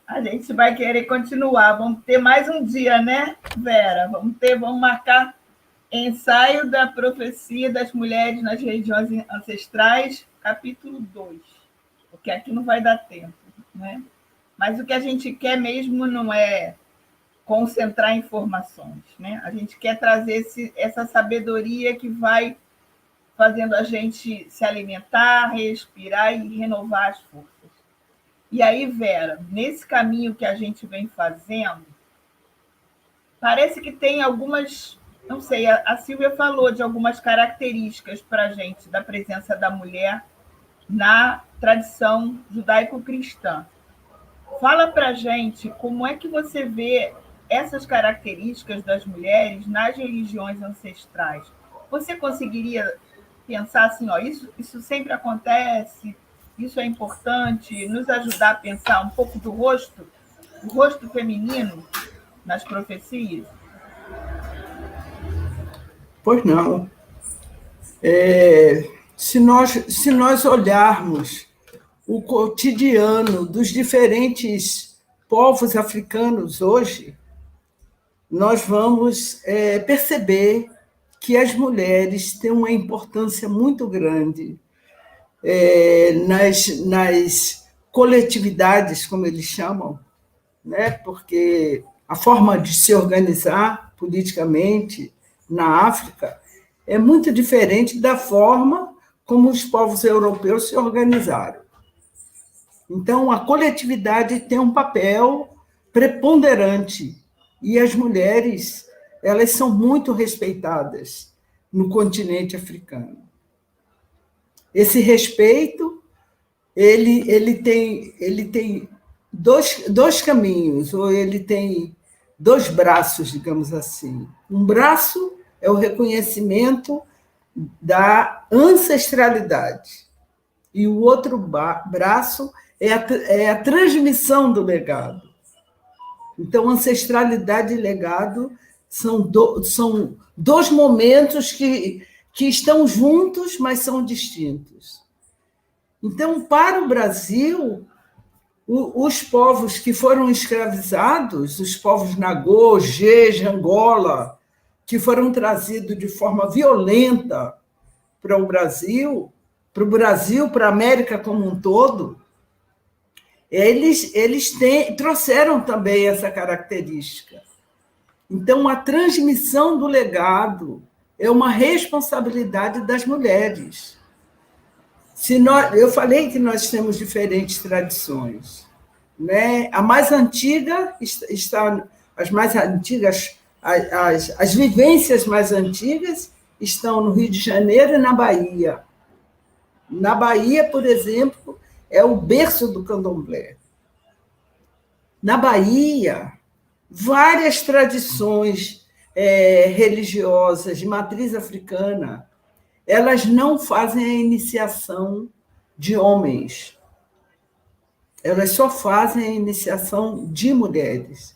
a gente vai querer continuar. Vamos ter mais um dia, né, Vera? Vamos marcar ensaio da profecia das mulheres nas regiões ancestrais, capítulo 2, porque aqui não vai dar tempo, né? Mas o que a gente quer mesmo não é concentrar informações, né? A gente quer trazer essa sabedoria que vai fazendo a gente se alimentar, respirar e renovar as forças. E aí, Vera, nesse caminho que a gente vem fazendo, parece que tem algumas, não sei, a Silvia falou de algumas características para a gente da presença da mulher na tradição judaico-cristã. Fala para a gente como é que você vê essas características das mulheres nas religiões ancestrais. Você conseguiria pensar assim, ó, isso sempre acontece, isso é importante, nos ajudar a pensar um pouco do rosto, o rosto feminino nas profecias? Pois não. Se nós olharmos o cotidiano dos diferentes povos africanos hoje, nós vamos perceber que as mulheres têm uma importância muito grande nas coletividades, como eles chamam, né? Porque a forma de se organizar politicamente na África é muito diferente da forma como os povos europeus se organizaram. Então, a coletividade tem um papel preponderante e as mulheres, elas são muito respeitadas no continente africano. Esse respeito, ele tem dois caminhos, ou ele tem dois braços, digamos assim. Um braço é o reconhecimento da ancestralidade, e o outro braço é a transmissão do legado. Então, ancestralidade e legado são dois momentos que estão juntos, mas são distintos. Então, para o Brasil, os povos que foram escravizados, os povos Nagô, Jeje, Angola, que foram trazidos de forma violenta para o Brasil, para a América como um todo, eles trouxeram também essa característica. Então, a transmissão do legado é uma responsabilidade das mulheres. Eu falei que nós temos diferentes tradições, né? A mais antiga as mais antigas, as vivências mais antigas estão no Rio de Janeiro e na Bahia. Na Bahia, por exemplo, é o berço do candomblé. Na Bahia, várias tradições religiosas de matriz africana, elas não fazem a iniciação de homens. Elas só fazem a iniciação de mulheres.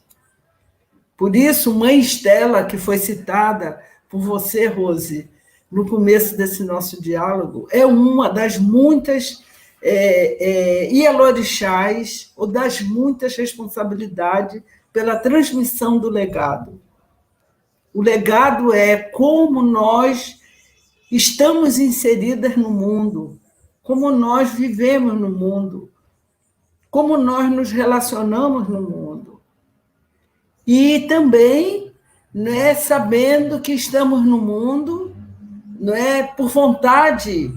Por isso, Mãe Estela, que foi citada por você, Rose, no começo desse nosso diálogo, é uma das muitas ielorixás, ou das muitas responsabilidades pela transmissão do legado. O legado é como nós estamos inseridas no mundo, como nós vivemos no mundo, como nós nos relacionamos no mundo. E também, né, sabendo que estamos no mundo, né, por vontade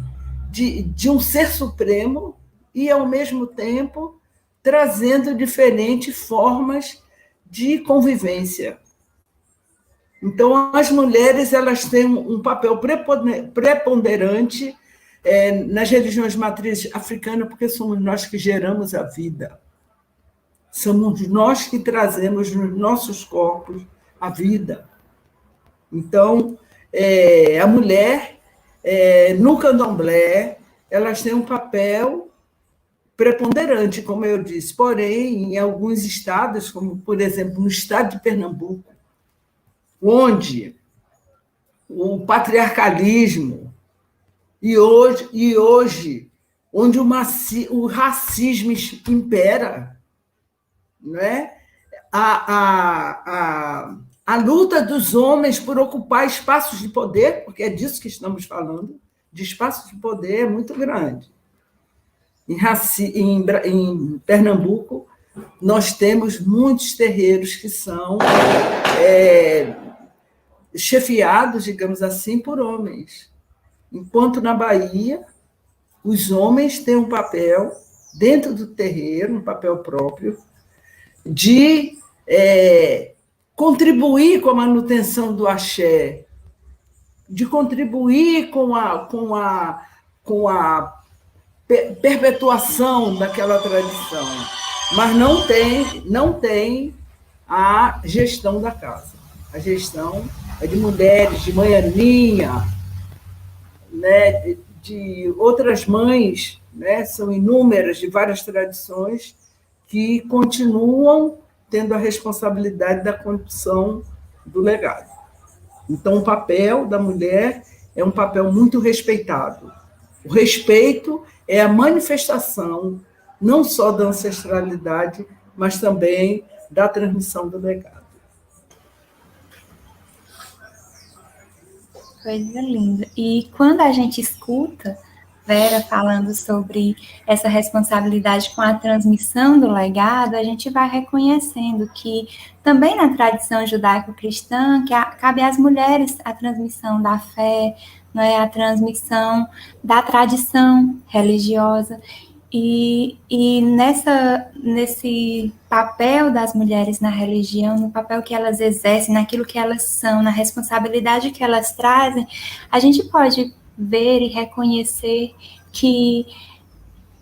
de um ser supremo e, ao mesmo tempo, trazendo diferentes formas de convivência. Então, as mulheres elas têm um papel preponderante nas religiões matrizes africanas, porque somos nós que geramos a vida. Somos nós que trazemos nos nossos corpos a vida. Então, a mulher, no candomblé, elas têm um papel preponderante, como eu disse. Porém, em alguns estados, como, por exemplo, no estado de Pernambuco, onde o patriarcalismo e hoje onde o racismo impera, né? A luta dos homens por ocupar espaços de poder, porque é disso que estamos falando, de espaços de poder, é muito grande. Em Pernambuco, nós temos muitos terreiros que são chefiados, digamos assim, por homens. Enquanto na Bahia, os homens têm um papel, dentro do terreiro, um papel próprio, de contribuir com a manutenção do axé, de contribuir com a perpetuação daquela tradição, mas não tem a gestão da casa. A gestão é de mulheres, de mãe Aninha, né, de outras mães, né, são inúmeras, de várias tradições, que continuam tendo a responsabilidade da condução do legado. Então, o papel da mulher é um papel muito respeitado. O respeito é a manifestação não só da ancestralidade, mas também da transmissão do legado. Coisa linda. E quando a gente escuta Vera falando sobre essa responsabilidade com a transmissão do legado, a gente vai reconhecendo que também na tradição judaico-cristã que cabe às mulheres a transmissão da fé, né, a transmissão da tradição religiosa. E nesse papel das mulheres na religião, no papel que elas exercem, naquilo que elas são, na responsabilidade que elas trazem, a gente pode ver e reconhecer que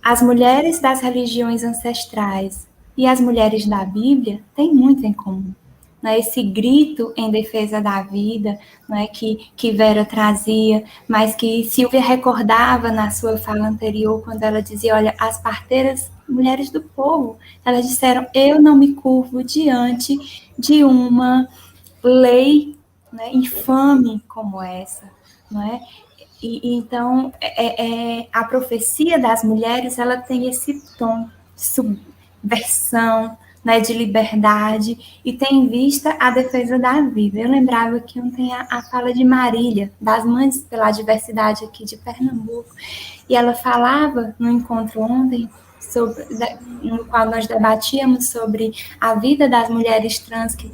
as mulheres das religiões ancestrais e as mulheres da Bíblia têm muito em comum. Né, esse grito em defesa da vida, né, que Vera trazia, mas que Silvia recordava na sua fala anterior, quando ela dizia, olha, as parteiras, mulheres do povo, elas disseram, eu não me curvo diante de uma lei, né, infame como essa. Não é? Então, a profecia das mulheres, ela tem esse tom de subversão, né, de liberdade, e tem em vista a defesa da vida. Eu lembrava que ontem a fala de Marília, das Mães pela Diversidade aqui de Pernambuco, e ela falava no encontro ontem, no qual nós debatíamos sobre a vida das mulheres trans que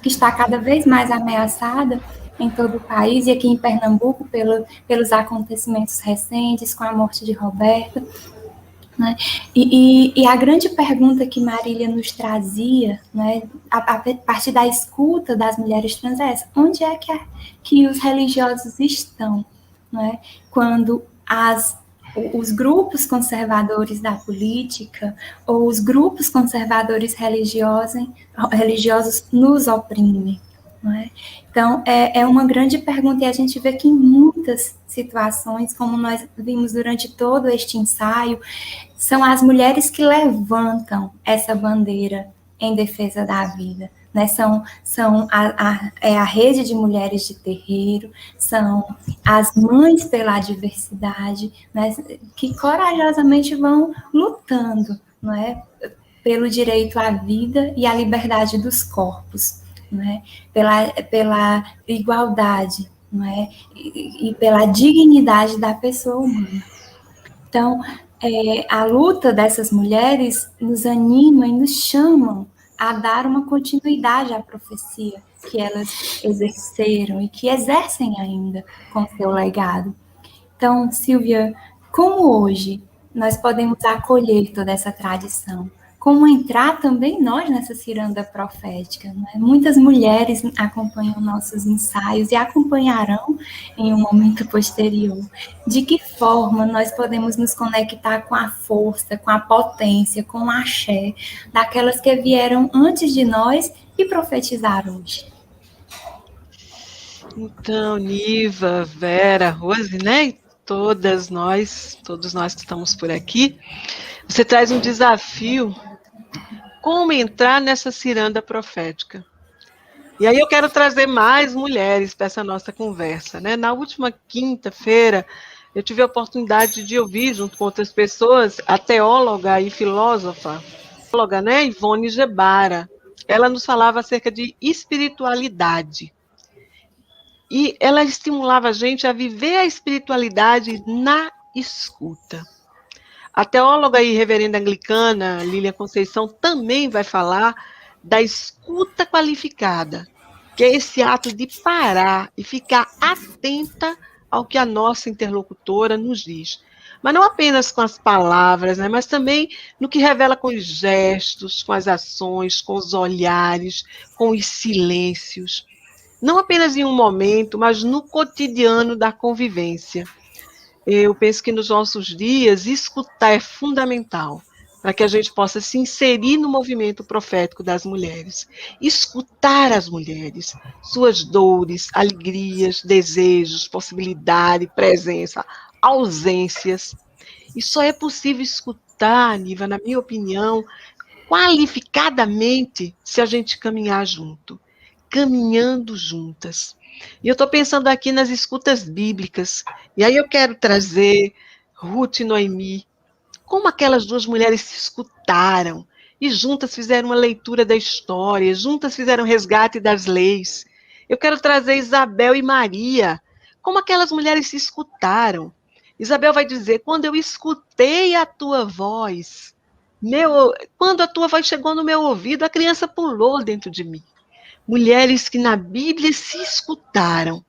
está cada vez mais ameaçada em todo o país, e aqui em Pernambuco, pelos acontecimentos recentes, com a morte de Roberta. Né? E a grande pergunta que Marília nos trazia, né, a partir da escuta das mulheres trans, é essa: onde é que os religiosos estão, né, quando os grupos conservadores da política ou os grupos conservadores religiosos nos oprimem? Não é? Então, é uma grande pergunta, e a gente vê que em muitas situações, como nós vimos durante todo este ensaio, são as mulheres que levantam essa bandeira em defesa da vida. Né? São a rede de mulheres de terreiro, são as mães pela diversidade, né, que corajosamente vão lutando, não é, pelo direito à vida e à liberdade dos corpos. Né, pela igualdade, não é? E pela dignidade da pessoa humana. Então, a luta dessas mulheres nos anima e nos chamam a dar uma continuidade à profecia que elas exerceram e que exercem ainda com seu legado. Então, Silvia, como hoje nós podemos acolher toda essa tradição? Como entrar também nós nessa ciranda profética? Né? Muitas mulheres acompanham nossos ensaios e acompanharão em um momento posterior. De que forma nós podemos nos conectar com a força, com a potência, com o axé daquelas que vieram antes de nós e profetizaram hoje? Então, Niva, Vera, Rose, né? E todos nós que estamos por aqui, você traz um desafio: como entrar nessa ciranda profética. E aí eu quero trazer mais mulheres para essa nossa conversa, né? Na última quinta-feira, eu tive a oportunidade de ouvir, junto com outras pessoas, a teóloga e filósofa, né, Ivone Gebara. Ela nos falava acerca de espiritualidade. E ela estimulava a gente a viver a espiritualidade na escuta. A teóloga e reverenda anglicana Lília Conceição também vai falar da escuta qualificada, que é esse ato de parar e ficar atenta ao que a nossa interlocutora nos diz. Mas não apenas com as palavras, né, mas também no que revela com os gestos, com as ações, com os olhares, com os silêncios. Não apenas em um momento, mas no cotidiano da convivência. Eu penso que nos nossos dias, escutar é fundamental para que a gente possa se inserir no movimento profético das mulheres. Escutar as mulheres, suas dores, alegrias, desejos, possibilidade, presença, ausências. E só é possível escutar, Niva, na minha opinião, qualificadamente, se a gente caminhar junto, caminhando juntas. E eu estou pensando aqui nas escutas bíblicas, e aí eu quero trazer Ruth e Noemi, como aquelas duas mulheres se escutaram, e juntas fizeram uma leitura da história, juntas fizeram resgate das leis. Eu quero trazer Isabel e Maria, como aquelas mulheres se escutaram, Isabel vai dizer, quando eu escutei a tua voz, quando a tua voz chegou no meu ouvido, a criança pulou dentro de mim. Mulheres que na Bíblia se escutaram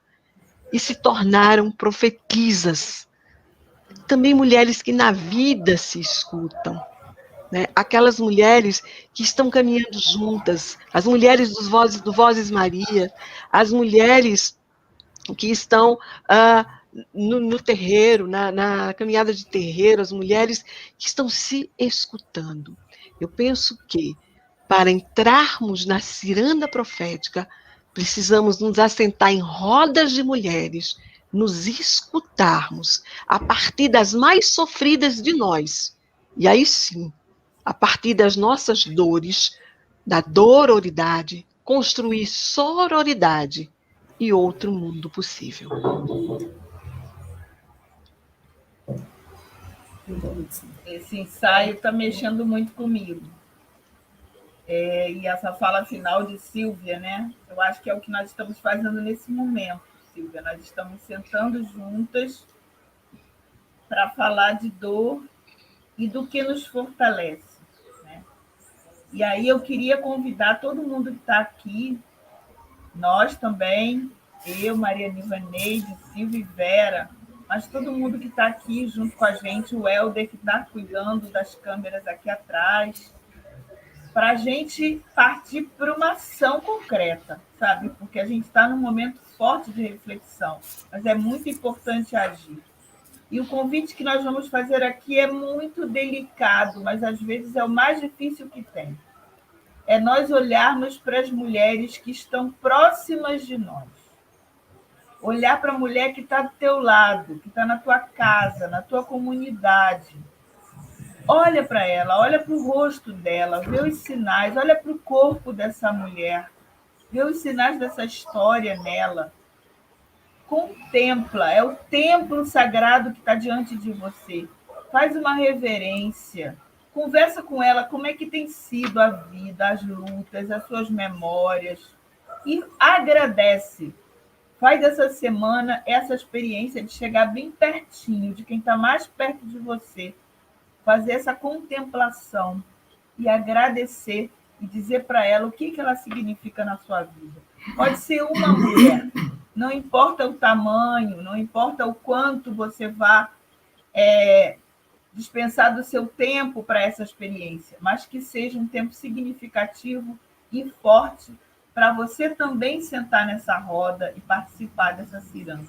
e se tornaram profetisas. Também mulheres que na vida se escutam. Né? Aquelas mulheres que estão caminhando juntas, as mulheres do Vozes Maria, as mulheres que estão no terreiro, na caminhada de terreiro, as mulheres que estão se escutando. Eu penso que, para entrarmos na ciranda profética, precisamos nos assentar em rodas de mulheres, nos escutarmos a partir das mais sofridas de nós. E aí sim, a partir das nossas dores, da dororidade, construir sororidade e outro mundo possível. Esse ensaio está mexendo muito comigo. E essa fala final de Silvia, né? Eu acho que é o que nós estamos fazendo nesse momento, Silvia. Nós estamos sentando juntas para falar de dor e do que nos fortalece. Né? E aí eu queria convidar todo mundo que está aqui, nós também, eu, Maria Nivaneide, Silvia e Vera, mas todo mundo que está aqui junto com a gente, o Helder que está cuidando das câmeras aqui atrás, para a gente partir para uma ação concreta, sabe? Porque a gente está num momento forte de reflexão, mas é muito importante agir. E o convite que nós vamos fazer aqui é muito delicado, mas às vezes é o mais difícil que tem. É nós olharmos para as mulheres que estão próximas de nós. Olhar para a mulher que está do teu lado, que está na tua casa, na tua comunidade. Olha para ela, olha para o rosto dela, vê os sinais, olha para o corpo dessa mulher, vê os sinais dessa história nela. Contempla, é o templo sagrado que está diante de você. Faz uma reverência, conversa com ela como é que tem sido a vida, as lutas, as suas memórias, e agradece. Faz essa semana essa experiência de chegar bem pertinho de quem está mais perto de você, fazer essa contemplação e agradecer e dizer para ela o que ela significa na sua vida. Pode ser uma mulher, não importa o tamanho, não importa o quanto você vá dispensar do seu tempo para essa experiência, mas que seja um tempo significativo e forte para você também sentar nessa roda e participar dessa ciranda.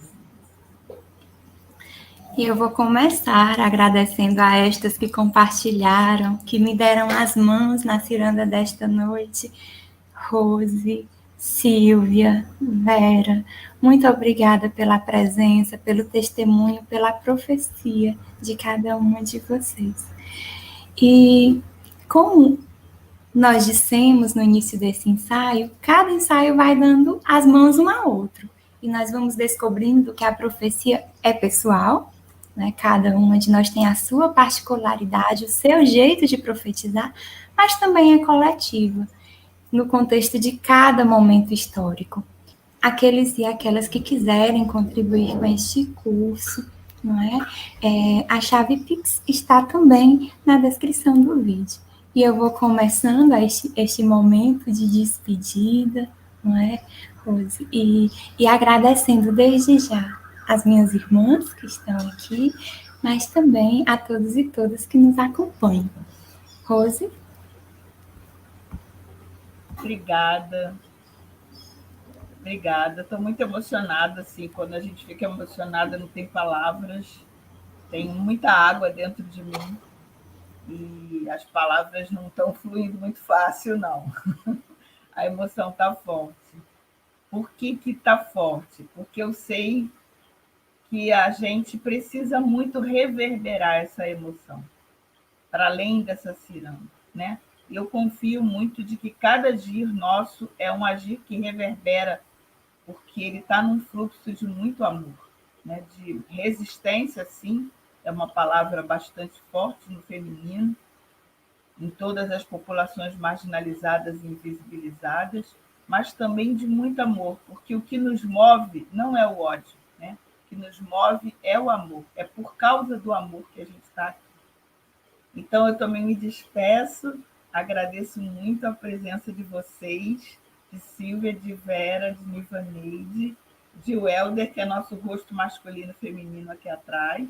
E eu vou começar agradecendo a estas que compartilharam, que me deram as mãos na ciranda desta noite. Rose, Silvia, Vera, muito obrigada pela presença, pelo testemunho, pela profecia de cada uma de vocês. E como nós dissemos no início desse ensaio, cada ensaio vai dando as mãos um ao outro. E nós vamos descobrindo que a profecia é pessoal, né? Cada uma de nós tem a sua particularidade, o seu jeito de profetizar, mas também é coletiva, no contexto de cada momento histórico. Aqueles e aquelas que quiserem contribuir com este curso, não é? A chave Pix está também na descrição do vídeo. E eu vou começando este momento de despedida, não é, Rose? E agradecendo desde já as minhas irmãs que estão aqui, mas também a todos e todas que nos acompanham. Rose? Obrigada. Estou muito emocionada, assim, quando a gente fica emocionada não tem palavras, tem muita água dentro de mim e as palavras não estão fluindo muito fácil, não. A emoção está forte. Por que está forte? Porque eu sei que a gente precisa muito reverberar essa emoção, para além dessa ciranda, né? Eu confio muito de que cada agir nosso é um agir que reverbera, porque ele está num fluxo de muito amor, né? De resistência, sim, é uma palavra bastante forte no feminino, em todas as populações marginalizadas e invisibilizadas, mas também de muito amor, porque o que nos move não é o ódio, né? O que nos move é o amor. É por causa do amor que a gente está aqui. Então, eu também me despeço, agradeço muito a presença de vocês, de Silvia, de Vera, de Nivaneide, de Welder, que é nosso rosto masculino e feminino aqui atrás,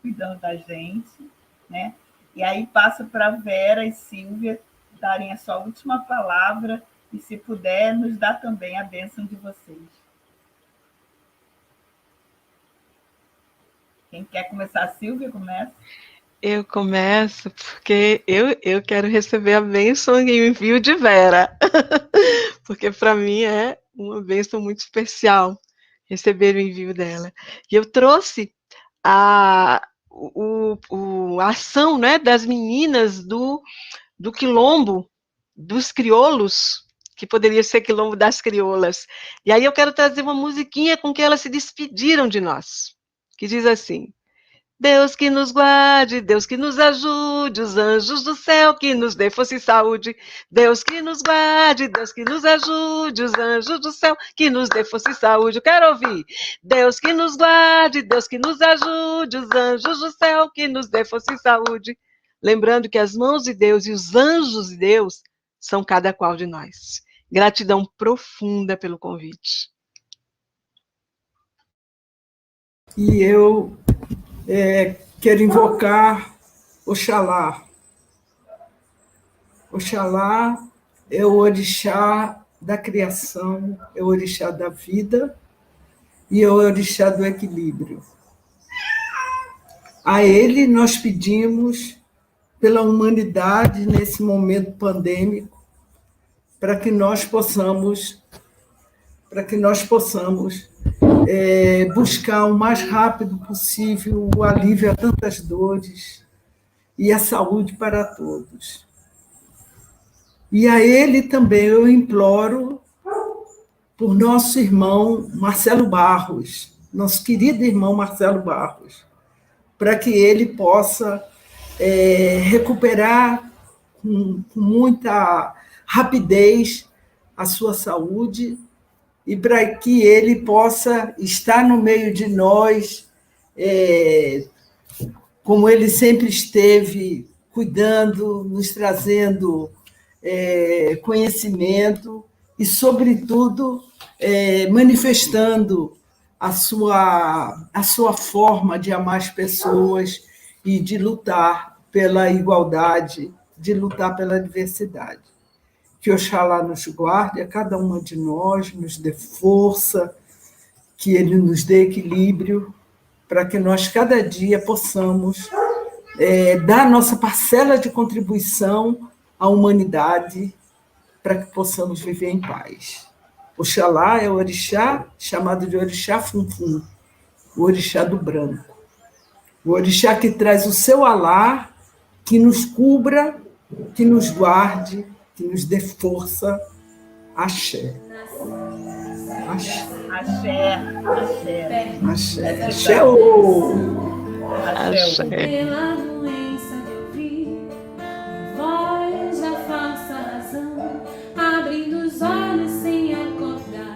cuidando da gente, né? E aí passo para Vera e Silvia darem a sua última palavra e, se puder, nos dar também a bênção de vocês. Quem quer começar? Silvia, começa. Eu começo porque eu quero receber a bênção e o envio de Vera, porque para mim é uma bênção muito especial receber o envio dela. E eu trouxe a ação, né, das meninas do quilombo, dos crioulos, que poderia ser quilombo das crioulas. E aí eu quero trazer uma musiquinha com que elas se despediram de nós, que diz assim: Deus que nos guarde, Deus que nos ajude, os anjos do céu que nos dê força e saúde. Deus que nos guarde, Deus que nos ajude, os anjos do céu que nos dê força e saúde. Eu quero ouvir. Deus que nos guarde, Deus que nos ajude, os anjos do céu que nos dê força e saúde. Lembrando que as mãos de Deus e os anjos de Deus são cada qual de nós. Gratidão profunda pelo convite. E eu quero invocar Oxalá. Oxalá é o orixá da criação, é o orixá da vida e é o orixá do equilíbrio. A ele nós pedimos pela humanidade nesse momento pandêmico, para que nós possamos buscar o mais rápido possível o alívio a tantas dores e a saúde para todos. E a ele também eu imploro por nosso irmão Marcelo Barros, nosso querido irmão Marcelo Barros, para que ele possa recuperar com muita rapidez a sua saúde e para que ele possa estar no meio de nós, como ele sempre esteve, cuidando, nos trazendo conhecimento e, sobretudo, manifestando a sua forma de amar as pessoas e de lutar pela igualdade, de lutar pela diversidade. Que Oxalá nos guarde, a cada uma de nós, nos dê força, que ele nos dê equilíbrio, para que nós, cada dia, possamos dar nossa parcela de contribuição à humanidade, para que possamos viver em paz. Oxalá é o orixá chamado de orixá Funfun, o orixá do branco. O orixá que traz o seu alá, que nos cubra, que nos guarde, que nos dê força. Axé. Axé. Axé. Axé. Axé. Axé. Oh. Axé. Pela doença de ouvir a voz da falsa razão, abrindo os olhos sem acordar,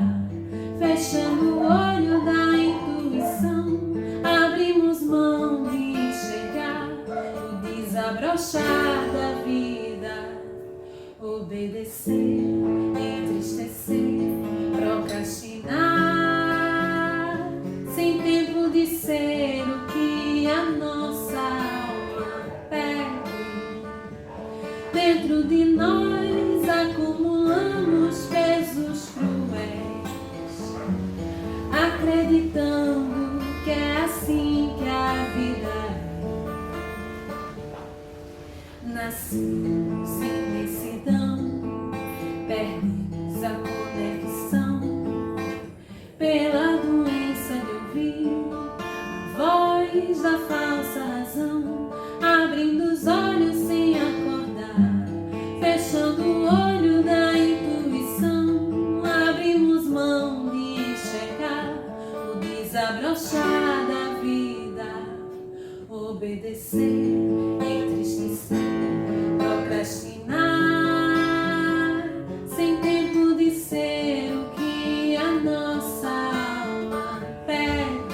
fechando o olho da intuição, abrimos mão de enxergar o desabrochar da vida, obedecer, entristecer, procrastinar, sem tempo de ser o que a nossa alma pede. Dentro de nós acumulamos pesos cruéis, acreditando que é assim que a vida é. Nascemos sem decisão, perdemos a conexão pela doença de ouvir a voz da falsa razão, abrindo os olhos sem acordar, fechando o olho da intuição, abrimos mão de enxergar o desabrochar da vida, obedecer, entristecer, procrastinar, sem tempo de ser o que a nossa alma pede.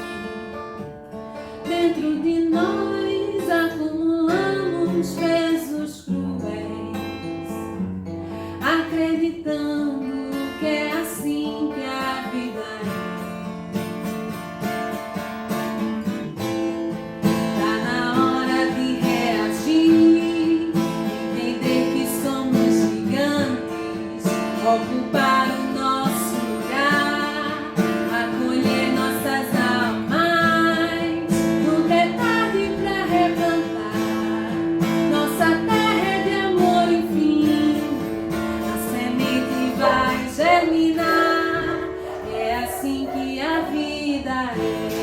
Jerusalém.